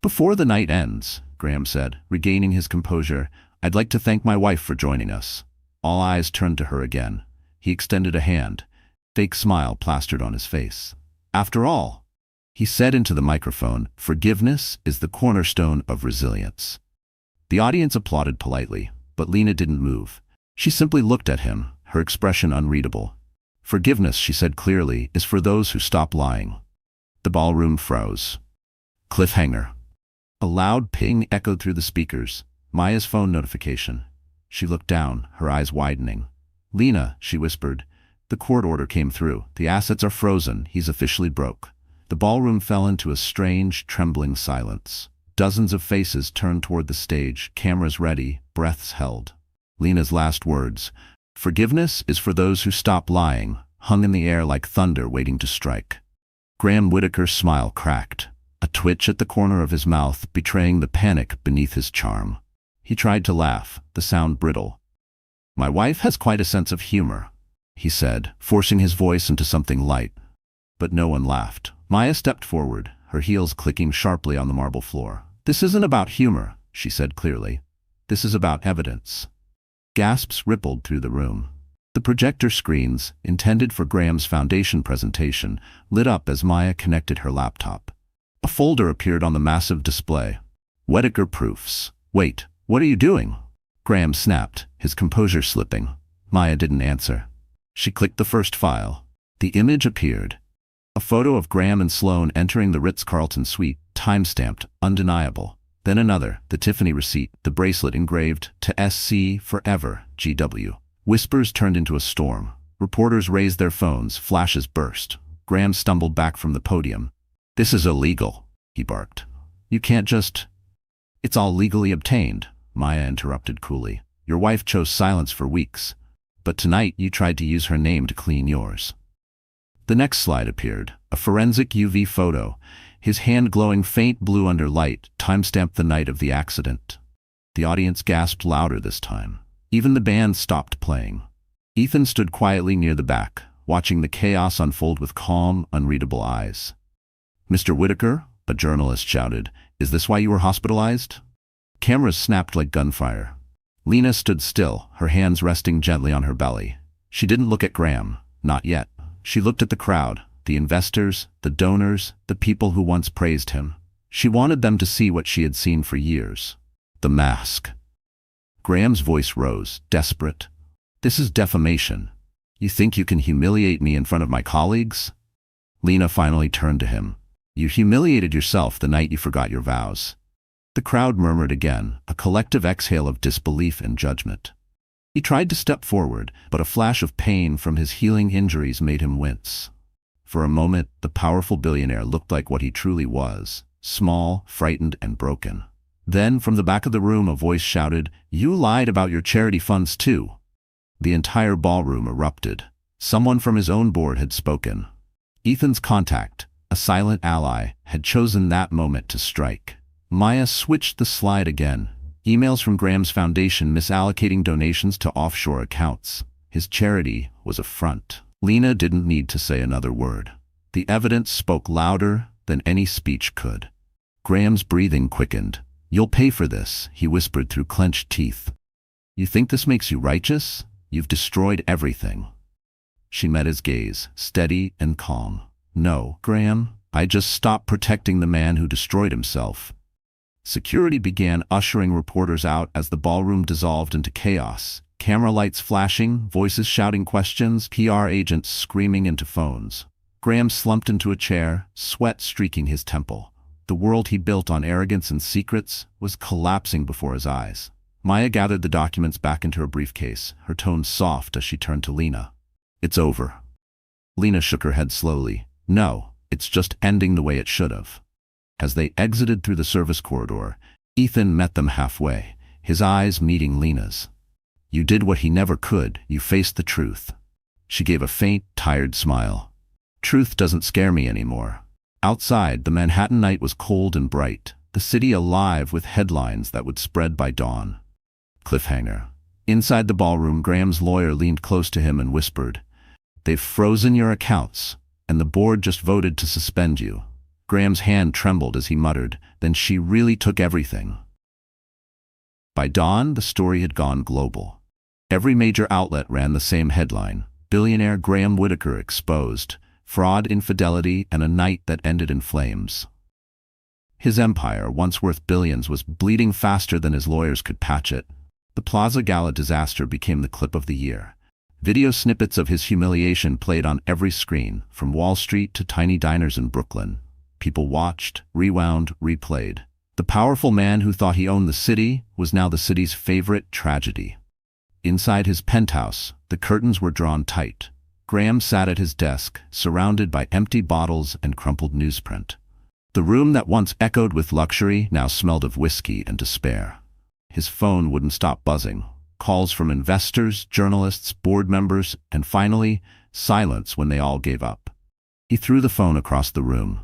"Before the night ends," Graham said, regaining his composure, "I'd like to thank my wife for joining us." All eyes turned to her again. He extended a hand, fake smile plastered on his face. "After all," he said into the microphone, "forgiveness is the cornerstone of resilience." The audience applauded politely, but Lena didn't move. She simply looked at him, her expression unreadable. "Forgiveness," she said clearly, "is for those who stop lying." The ballroom froze. Cliffhanger. A loud ping echoed through the speakers. Maya's phone notification. She looked down, her eyes widening. "Lena," she whispered. "The court order came through. The assets are frozen. He's officially broke." The ballroom fell into a strange, trembling silence. Dozens of faces turned toward the stage, cameras ready, breaths held. Lena's last words, "Forgiveness is for those who stop lying," hung in the air like thunder waiting to strike. Graham Whitaker's smile cracked, a twitch at the corner of his mouth betraying the panic beneath his charm. He tried to laugh, the sound brittle. "My wife has quite a sense of humor," he said, forcing his voice into something light. But no one laughed. Maya stepped forward, her heels clicking sharply on the marble floor. "This isn't about humor," she said clearly. "This is about evidence." Gasps rippled through the room. The projector screens, intended for Graham's foundation presentation, lit up as Maya connected her laptop. A folder appeared on the massive display. "Whitaker proofs." "Wait, what are you doing?" Graham snapped, his composure slipping. Maya didn't answer. She clicked the first file. The image appeared. A photo of Graham and Sloane entering the Ritz-Carlton suite, time-stamped, undeniable. Then another, the Tiffany receipt, the bracelet engraved, "To SC Forever, GW." Whispers turned into a storm. Reporters raised their phones, flashes burst. Graham stumbled back from the podium. "This is illegal," he barked. "You can't just—" "It's all legally obtained," Maya interrupted coolly. "Your wife chose silence for weeks. But tonight you tried to use her name to clean yours." The next slide appeared, a forensic UV photo, his hand glowing faint blue under light, time-stamped the night of the accident. The audience gasped louder this time. Even the band stopped playing. Ethan stood quietly near the back, watching the chaos unfold with calm, unreadable eyes. "Mr. Whitaker," a journalist shouted, "is this why you were hospitalized?" Cameras snapped like gunfire. Lena stood still, her hands resting gently on her belly. She didn't look at Graham, not yet. She looked at the crowd, the investors, the donors, the people who once praised him. She wanted them to see what she had seen for years. The mask. Graham's voice rose, desperate. "This is defamation. You think you can humiliate me in front of my colleagues?" Lena finally turned to him. "You humiliated yourself the night you forgot your vows." The crowd murmured again, a collective exhale of disbelief and judgment. He tried to step forward, but a flash of pain from his healing injuries made him wince. For a moment, the powerful billionaire looked like what he truly was, small, frightened, and broken. Then, from the back of the room, a voice shouted, "You lied about your charity funds too." The entire ballroom erupted. Someone from his own board had spoken. Ethan's contact, a silent ally, had chosen that moment to strike. Maya switched the slide again. Emails from Graham's foundation misallocating donations to offshore accounts. His charity was a front. Lena didn't need to say another word. The evidence spoke louder than any speech could. Graham's breathing quickened. "You'll pay for this," he whispered through clenched teeth. "You think this makes you righteous? You've destroyed everything." She met his gaze, steady and calm. "No, Graham, I just stopped protecting the man who destroyed himself." Security began ushering reporters out as the ballroom dissolved into chaos. Camera lights flashing, voices shouting questions, PR agents screaming into phones. Graham slumped into a chair, sweat streaking his temple. The world he built on arrogance and secrets was collapsing before his eyes. Maya gathered the documents back into her briefcase, her tone soft as she turned to Lena. "It's over." Lena shook her head slowly. No, it's just ending the way it should have. As they exited through the service corridor, Ethan met them halfway, his eyes meeting Lena's. You did what he never could, you faced the truth. She gave a faint, tired smile. Truth doesn't scare me anymore. Outside, the Manhattan night was cold and bright, the city alive with headlines that would spread by dawn. Cliffhanger. Inside the ballroom, Graham's lawyer leaned close to him and whispered, "They've frozen your accounts, and the board just voted to suspend you." Graham's hand trembled as he muttered, "Then she really took everything." By dawn, the story had gone global. Every major outlet ran the same headline: Billionaire Graham Whitaker exposed, fraud, infidelity, and a night that ended in flames. His empire, once worth billions, was bleeding faster than his lawyers could patch it. The Plaza Gala disaster became the clip of the year. Video snippets of his humiliation played on every screen, from Wall Street to tiny diners in Brooklyn. People watched, rewound, replayed. The powerful man who thought he owned the city was now the city's favorite tragedy. Inside his penthouse, the curtains were drawn tight. Graham sat at his desk, surrounded by empty bottles and crumpled newsprint. The room that once echoed with luxury now smelled of whiskey and despair. His phone wouldn't stop buzzing. Calls from investors, journalists, board members, and finally, silence when they all gave up. He threw the phone across the room.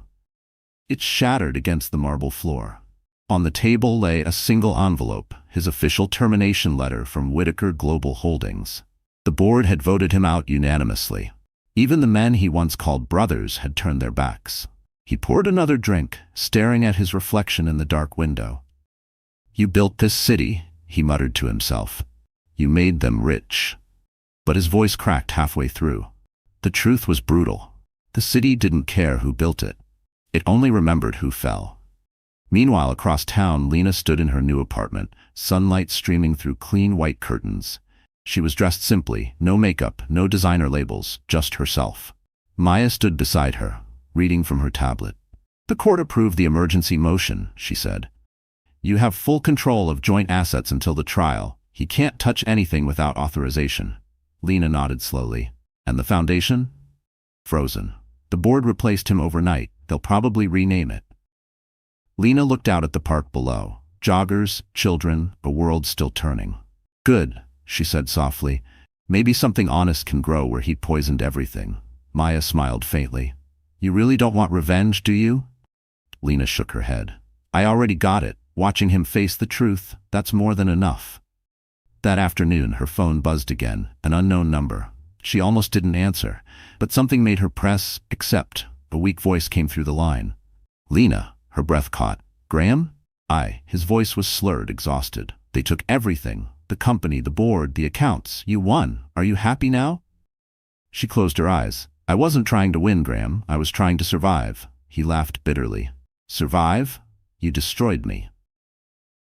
It shattered against the marble floor. On the table lay a single envelope, his official termination letter from Whitaker Global Holdings. The board had voted him out unanimously. Even the men he once called brothers had turned their backs. He poured another drink, staring at his reflection in the dark window. "You built this city," he muttered to himself. "You made them rich." But his voice cracked halfway through. The truth was brutal. The city didn't care who built it. It only remembered who fell. Meanwhile, across town, Lena stood in her new apartment, sunlight streaming through clean white curtains. She was dressed simply, no makeup, no designer labels, just herself. Maya stood beside her, reading from her tablet. "The court approved the emergency motion," she said. "You have full control of joint assets until the trial. He can't touch anything without authorization." Lena nodded slowly. "And the foundation?" "Frozen. The board replaced him overnight. They'll probably rename it." Lena looked out at the park below. Joggers, children, a world still turning. "Good," she said softly. "Maybe something honest can grow where he poisoned everything." Maya smiled faintly. "You really don't want revenge, do you?" Lena shook her head. "I already got it. Watching him face the truth, that's more than enough." That afternoon, her phone buzzed again, an unknown number. She almost didn't answer, but something made her press accept. A weak voice came through the line. "Lena," her breath caught. "Graham?" His voice was slurred, exhausted. "They took everything. The company, the board, the accounts. You won. Are you happy now?" She closed her eyes. "I wasn't trying to win, Graham. I was trying to survive." He laughed bitterly. "Survive? You destroyed me."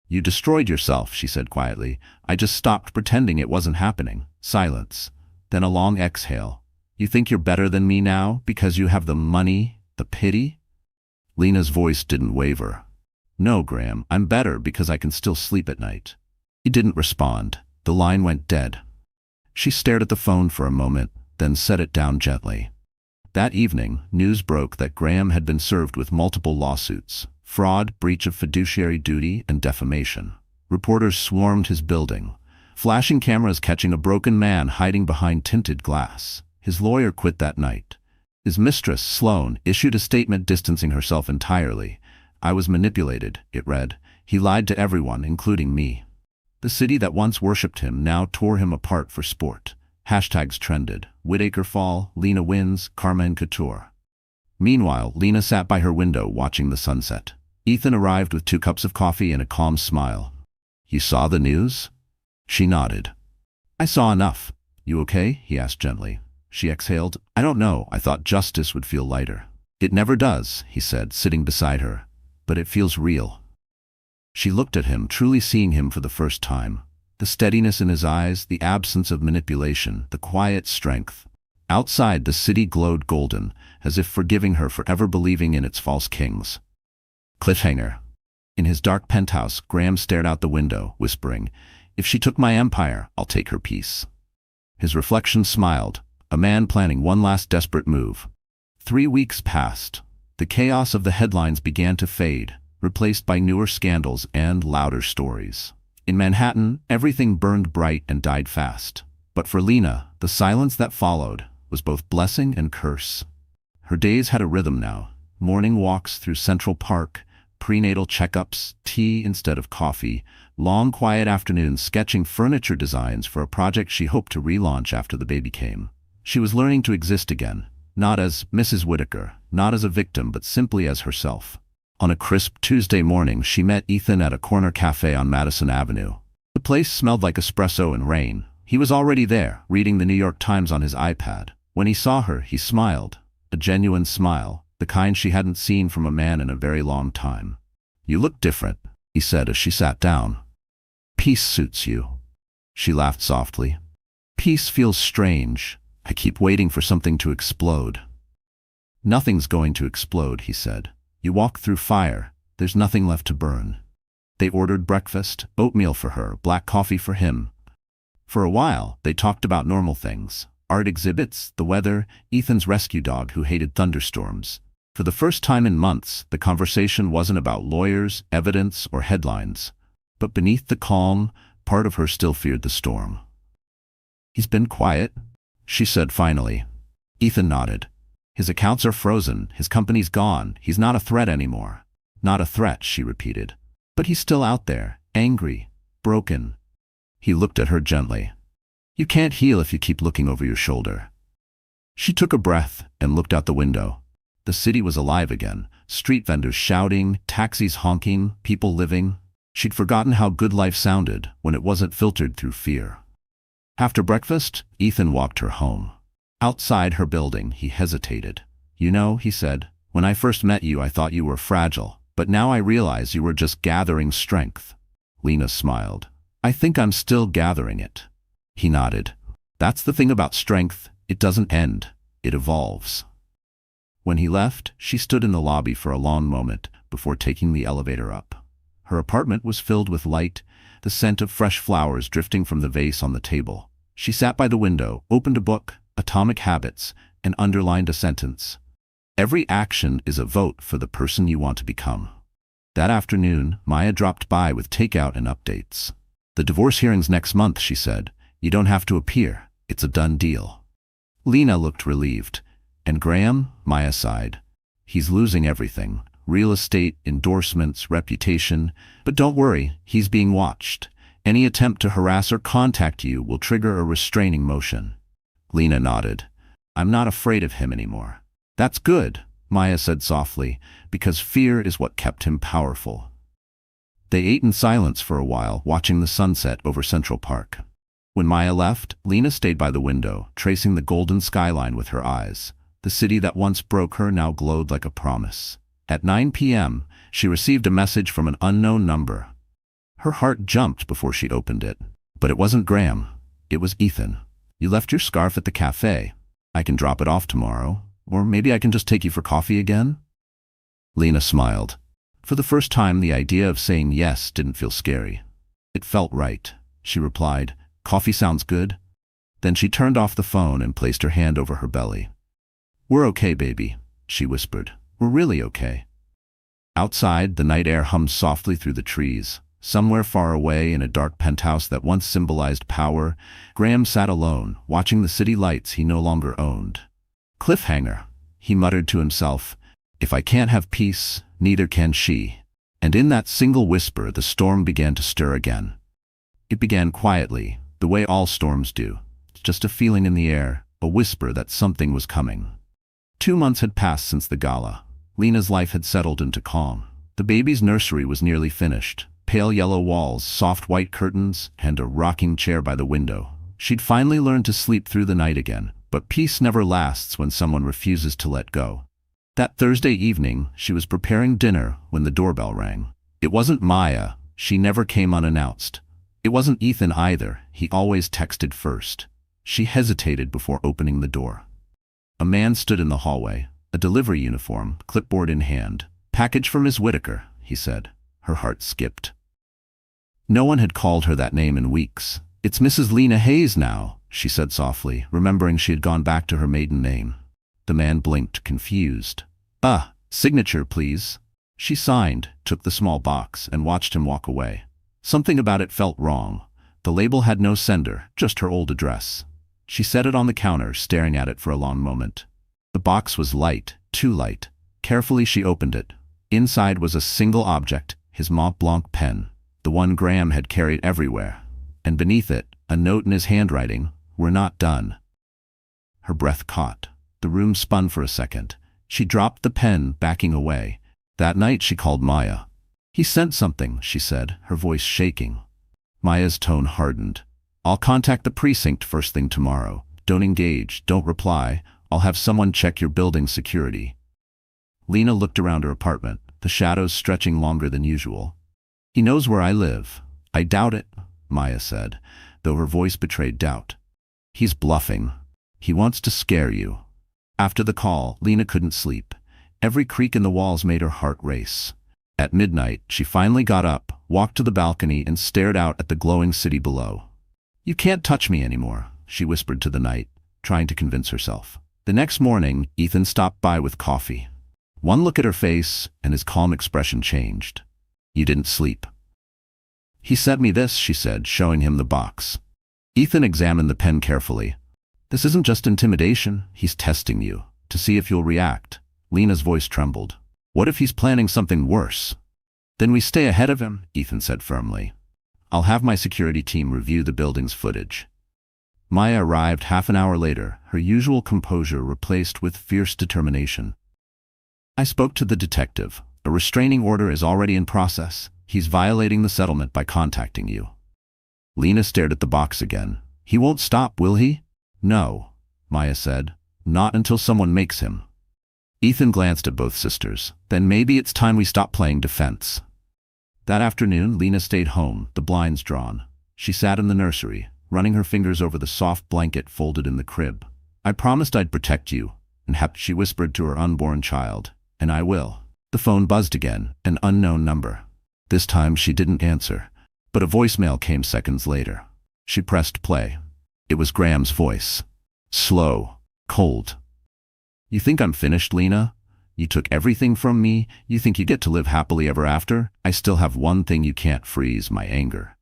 "You destroyed yourself," she said quietly. "I just stopped pretending it wasn't happening." Silence. Then a long exhale. "You think you're better than me now because you have the money, the pity?" Lena's voice didn't waver. "No, Graham, I'm better because I can still sleep at night." He didn't respond. The line went dead. She stared at the phone for a moment, then set it down gently. That evening, news broke that Graham had been served with multiple lawsuits: fraud, breach of fiduciary duty, and defamation. Reporters swarmed his building, flashing cameras catching a broken man hiding behind tinted glass. His lawyer quit that night. His mistress, Sloane, issued a statement distancing herself entirely. "I was manipulated," it read. "He lied to everyone, including me." The city that once worshipped him now tore him apart for sport. Hashtags trended. Whitaker fall, Lena wins, Carmen Couture. Meanwhile, Lena sat by her window watching the sunset. Ethan arrived with 2 cups of coffee and a calm smile. "You saw the news?" She nodded. "I saw enough." "You okay?" he asked gently. She exhaled. "I don't know. I thought justice would feel lighter." "It never does," he said, sitting beside her. "But it feels real." She looked at him, truly seeing him for the first time. The steadiness in his eyes, the absence of manipulation, the quiet strength. Outside, the city glowed golden, as if forgiving her for ever believing in its false kings. Cliffhanger. In his dark penthouse, Graham stared out the window, whispering, "If she took my empire, I'll take her peace." His reflection smiled. a man planning one last desperate move. 3 weeks passed. The chaos of the headlines began to fade, replaced by newer scandals and louder stories. In Manhattan, everything burned bright and died fast. But for Lena, the silence that followed was both blessing and curse. Her days had a rhythm now. Morning walks through Central Park, prenatal checkups, tea instead of coffee, long quiet afternoons sketching furniture designs for a project she hoped to relaunch after the baby came. She was learning to exist again, not as Mrs. Whitaker, not as a victim, but simply as herself. On a crisp Tuesday morning, she met Ethan at a corner cafe on Madison Avenue. The place smelled like espresso and rain. He was already there, reading the New York Times on his iPad. When he saw her, he smiled, a genuine smile, the kind she hadn't seen from a man in a very long time. "You look different," he said as she sat down. "Peace suits you." She laughed softly. "Peace feels strange. I keep waiting for something to explode." "Nothing's going to explode," he said. "You walk through fire. There's nothing left to burn." They ordered breakfast, oatmeal for her, black coffee for him. For a while, they talked about normal things. Art exhibits, the weather, Ethan's rescue dog who hated thunderstorms. For the first time in months, the conversation wasn't about lawyers, evidence, or headlines. But beneath the calm, part of her still feared the storm. "He's been quiet," she said finally. Ethan nodded. "His accounts are frozen, his company's gone, he's not a threat anymore." "Not a threat," she repeated. "But he's still out there, angry, broken." He looked at her gently. "You can't heal if you keep looking over your shoulder." She took a breath and looked out the window. The city was alive again, street vendors shouting, taxis honking, people living. She'd forgotten how good life sounded when it wasn't filtered through fear. After breakfast, Ethan walked her home. Outside her building, he hesitated. "You know," he said, "when I first met you, I thought you were fragile, but now I realize you were just gathering strength." Lena smiled. "I think I'm still gathering it." He nodded. "That's the thing about strength. It doesn't end. It evolves." When he left, she stood in the lobby for a long moment before taking the elevator up. Her apartment was filled with light, the scent of fresh flowers drifting from the vase on the table. She sat by the window, opened a book, Atomic Habits, and underlined a sentence. "Every action is a vote for the person you want to become." That afternoon, Maya dropped by with takeout and updates. "The divorce hearing's next month," she said. "You don't have to appear. It's a done deal." Lena looked relieved. "And Graham?" Maya sighed. "He's losing everything. Real estate, endorsements, reputation. But don't worry, he's being watched. Any attempt to harass or contact you will trigger a restraining motion." Lena nodded. "I'm not afraid of him anymore." "That's good," Maya said softly, "because fear is what kept him powerful." They ate in silence for a while, watching the sunset over Central Park. When Maya left, Lena stayed by the window, tracing the golden skyline with her eyes. The city that once broke her now glowed like a promise. At 9 p.m., she received a message from an unknown number. Her heart jumped before she opened it. But it wasn't Graham. It was Ethan. "You left your scarf at the cafe. I can drop it off tomorrow. Or maybe I can just take you for coffee again?" Lena smiled. For the first time, the idea of saying yes didn't feel scary. "It felt right," she replied. "Coffee sounds good." Then she turned off the phone and placed her hand over her belly. "We're okay, baby," she whispered. "We're really okay." Outside, the night air hummed softly through the trees. Somewhere far away in a dark penthouse that once symbolized power, Graham sat alone, watching the city lights he no longer owned. "Cliffhanger," he muttered to himself. "If I can't have peace, neither can she." And in that single whisper, the storm began to stir again. It began quietly, the way all storms do. Just a feeling in the air, a whisper that something was coming. 2 months had passed since the gala. Lena's life had settled into calm. The baby's nursery was nearly finished. Pale yellow walls, soft white curtains, and a rocking chair by the window. She'd finally learned to sleep through the night again, but peace never lasts when someone refuses to let go. That Thursday evening, she was preparing dinner when the doorbell rang. It wasn't Maya. She never came unannounced. It wasn't Ethan either. He always texted first. She hesitated before opening the door. A man stood in the hallway, a delivery uniform, clipboard in hand. "Package for Miss Whitaker," he said. Her heart skipped. No one had called her that name in weeks. "It's Mrs. Lena Hayes now," she said softly, remembering she had gone back to her maiden name. The man blinked, confused. Signature, please. She signed, took the small box, and watched him walk away. Something about it felt wrong. The label had no sender, just her old address. She set it on the counter, staring at it for a long moment. The box was light, too light. Carefully she opened it. Inside was a single object, his Mont Blanc pen, the one Graham had carried everywhere. And beneath it, a note in his handwriting, "We're not done." Her breath caught. The room spun for a second. She dropped the pen, backing away. That night she called Maya. "He sent something," she said, her voice shaking. Maya's tone hardened. "I'll contact the precinct first thing tomorrow. Don't engage, don't reply. I'll have someone check your building's security." Lena looked around her apartment, the shadows stretching longer than usual. "He knows where I live." "I doubt it," Maya said, though her voice betrayed doubt. "He's bluffing. He wants to scare you." After the call, Lena couldn't sleep. Every creak in the walls made her heart race. At midnight, she finally got up, walked to the balcony, and stared out at the glowing city below. "You can't touch me anymore," she whispered to the night, trying to convince herself. The next morning, Ethan stopped by with coffee. One look at her face, and his calm expression changed. "You didn't sleep." "He sent me this," she said, showing him the box. Ethan examined the pen carefully. "This isn't just intimidation, he's testing you, to see if you'll react." Lena's voice trembled. "What if he's planning something worse?" "Then we stay ahead of him," Ethan said firmly. "I'll have my security team review the building's footage." Maya arrived half an hour later, her usual composure replaced with fierce determination. "I spoke to the detective. A restraining order is already in process. He's violating the settlement by contacting you." Lena stared at the box again. "He won't stop, will he?" "No," Maya said. "Not until someone makes him." Ethan glanced at both sisters. "Then maybe it's time we stop playing defense." That afternoon, Lena stayed home, the blinds drawn. She sat in the nursery, running her fingers over the soft blanket folded in the crib. "I promised I'd protect you," and she whispered to her unborn child. "And I will." The phone buzzed again, an unknown number. This time she didn't answer, but a voicemail came seconds later. She pressed play. It was Graham's voice. Slow, cold. "You think I'm finished, Lena? You took everything from me? You think you get to live happily ever after? I still have one thing you can't freeze, my anger."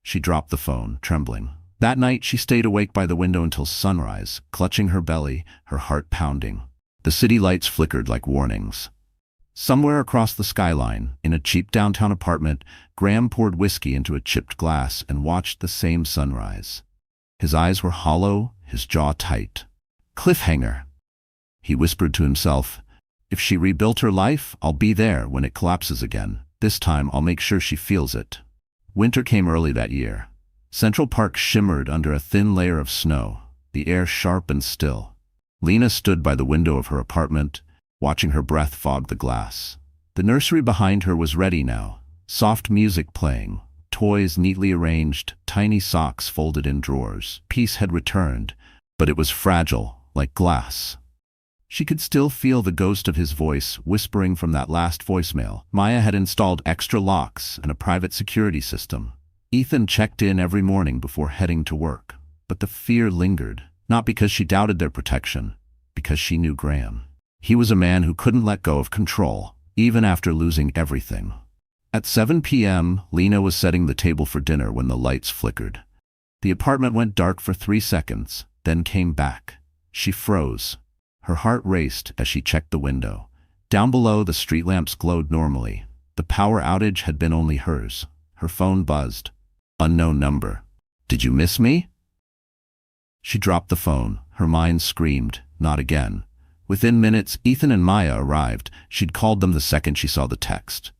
She dropped the phone, trembling. That night she stayed awake by the window until sunrise, clutching her belly, her heart pounding. The city lights flickered like warnings. Somewhere across the skyline, in a cheap downtown apartment, Graham poured whiskey into a chipped glass and watched the same sunrise. His eyes were hollow, his jaw tight. "Cliffhanger," he whispered to himself. "If she rebuilt her life, I'll be there when it collapses again. This time I'll make sure she feels it." Winter came early that year. Central Park shimmered under a thin layer of snow, the air sharp and still. Lena stood by the window of her apartment, watching her breath fog the glass. The nursery behind her was ready now, soft music playing, toys neatly arranged, tiny socks folded in drawers. Peace had returned, but it was fragile, like glass. She could still feel the ghost of his voice whispering from that last voicemail. Maya had installed extra locks and a private security system. Ethan checked in every morning before heading to work. But the fear lingered, not because she doubted their protection, because she knew Graham. He was a man who couldn't let go of control, even after losing everything. At 7 p.m., Lena was setting the table for dinner when the lights flickered. The apartment went dark for 3 seconds, then came back. She froze. Her heart raced as she checked the window. Down below, the street lamps glowed normally. The power outage had been only hers. Her phone buzzed. Unknown number. "Did you miss me?" She dropped the phone. Her mind screamed, "Not again." Within minutes, Ethan and Maya arrived. She'd called them the second she saw the text.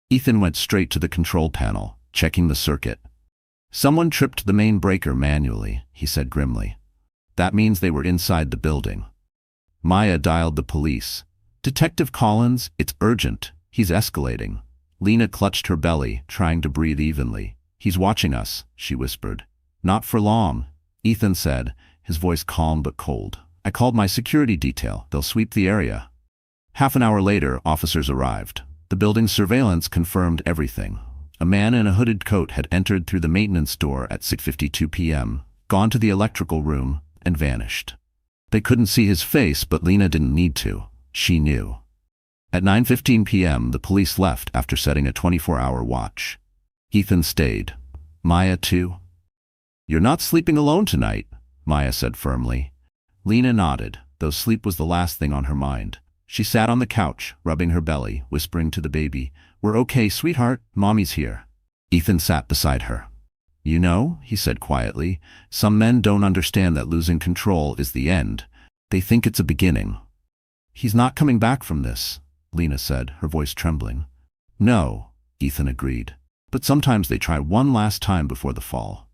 Ethan went straight to the control panel, checking the circuit. "Someone tripped the main breaker manually," he said grimly. "That means they were inside the building." Maya dialed the police. "Detective Collins, it's urgent. He's escalating." Lena clutched her belly, trying to breathe evenly. "He's watching us," she whispered. "Not for long," Ethan said, his voice calm but cold. "I called my security detail. They'll sweep the area." Half an hour later, officers arrived. The building's surveillance confirmed everything. A man in a hooded coat had entered through the maintenance door at 6:52 p.m. gone to the electrical room, and vanished. They couldn't see his face, but Lena didn't need to. She knew. At 9:15 p.m., the police left after setting a 24-hour watch. Ethan stayed. Maya too? "You're not sleeping alone tonight," Maya said firmly. Lena nodded, though sleep was the last thing on her mind. She sat on the couch, rubbing her belly, whispering to the baby, "We're okay, sweetheart. Mommy's here." Ethan sat beside her. "You know," he said quietly, "some men don't understand that losing control is the end. They think it's a beginning." "He's not coming back from this," Lena said, her voice trembling. "No," Ethan agreed. "But sometimes they try one last time before the fall."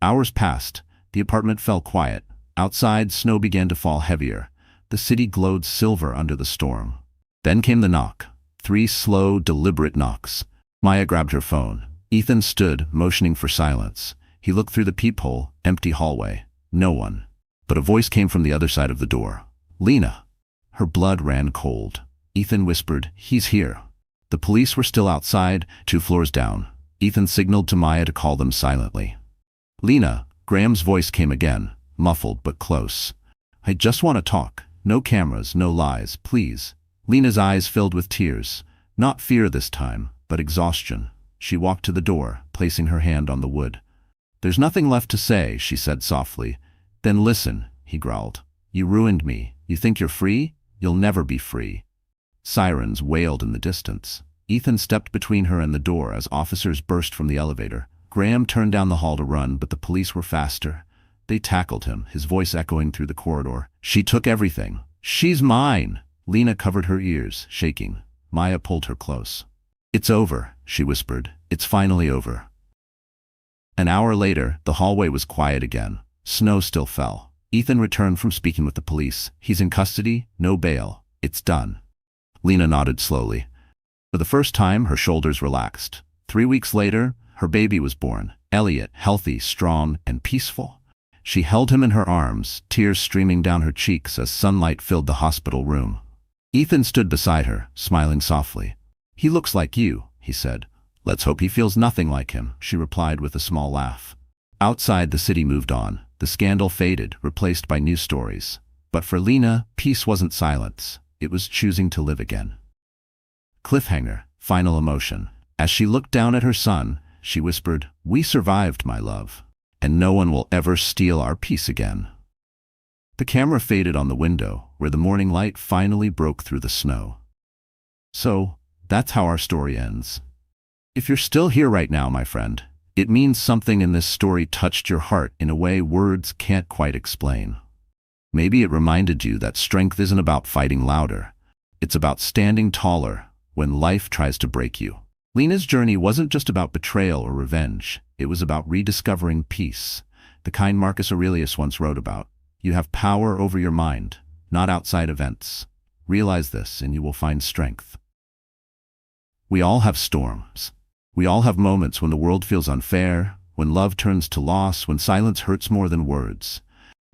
Hours passed. The apartment fell quiet. Outside, snow began to fall heavier. The city glowed silver under the storm. Then came the knock. 3 slow, deliberate knocks. Maya grabbed her phone. Ethan stood, motioning for silence. He looked through the peephole, empty hallway. No one. But a voice came from the other side of the door. "Lena." Her blood ran cold. Ethan whispered, "He's here." The police were still outside, 2 floors down. Ethan signaled to Maya to call them silently. "Lena," Graham's voice came again, muffled but close. "I just want to talk. No cameras, no lies, please." Lena's eyes filled with tears. Not fear this time, but exhaustion. She walked to the door, placing her hand on the wood. "There's nothing left to say," she said softly. "Then listen," he growled. "You ruined me. You think you're free? You'll never be free." Sirens wailed in the distance. Ethan stepped between her and the door as officers burst from the elevator. Graham turned down the hall to run, but the police were faster. They tackled him, his voice echoing through the corridor. "She took everything. She's mine." Lena covered her ears, shaking. Maya pulled her close. "It's over," she whispered. "It's finally over." An hour later, the hallway was quiet again. Snow still fell. Ethan returned from speaking with the police. "He's in custody, no bail. It's done." Lena nodded slowly. For the first time, her shoulders relaxed. 3 weeks later, her baby was born. Elliot, healthy, strong, and peaceful. She held him in her arms, tears streaming down her cheeks as sunlight filled the hospital room. Ethan stood beside her, smiling softly. "He looks like you," he said. "Let's hope he feels nothing like him," she replied with a small laugh. Outside, the city moved on. The scandal faded, replaced by new stories. But for Lena, peace wasn't silence. It was choosing to live again. Cliffhanger, final emotion. As she looked down at her son, she whispered, "We survived, my love. And no one will ever steal our peace again." The camera faded on the window, where the morning light finally broke through the snow. So, that's how our story ends. If you're still here right now, my friend, it means something in this story touched your heart in a way words can't quite explain. Maybe it reminded you that strength isn't about fighting louder. It's about standing taller when life tries to break you. Lena's journey wasn't just about betrayal or revenge. It was about rediscovering peace, the kind Marcus Aurelius once wrote about. You have power over your mind, not outside events. Realize this and you will find strength. We all have storms. We all have moments when the world feels unfair, when love turns to loss, when silence hurts more than words.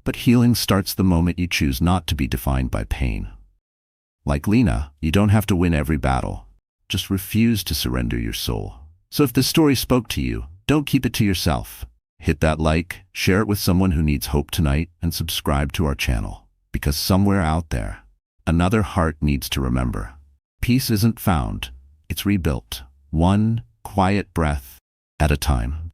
But healing starts the moment you choose not to be defined by pain. Like Lena, you don't have to win every battle. Just refuse to surrender your soul. So if this story spoke to you, don't keep it to yourself. Hit that like, share it with someone who needs hope tonight, and subscribe to our channel. Because somewhere out there, another heart needs to remember. Peace isn't found, it's rebuilt. One quiet breath at a time.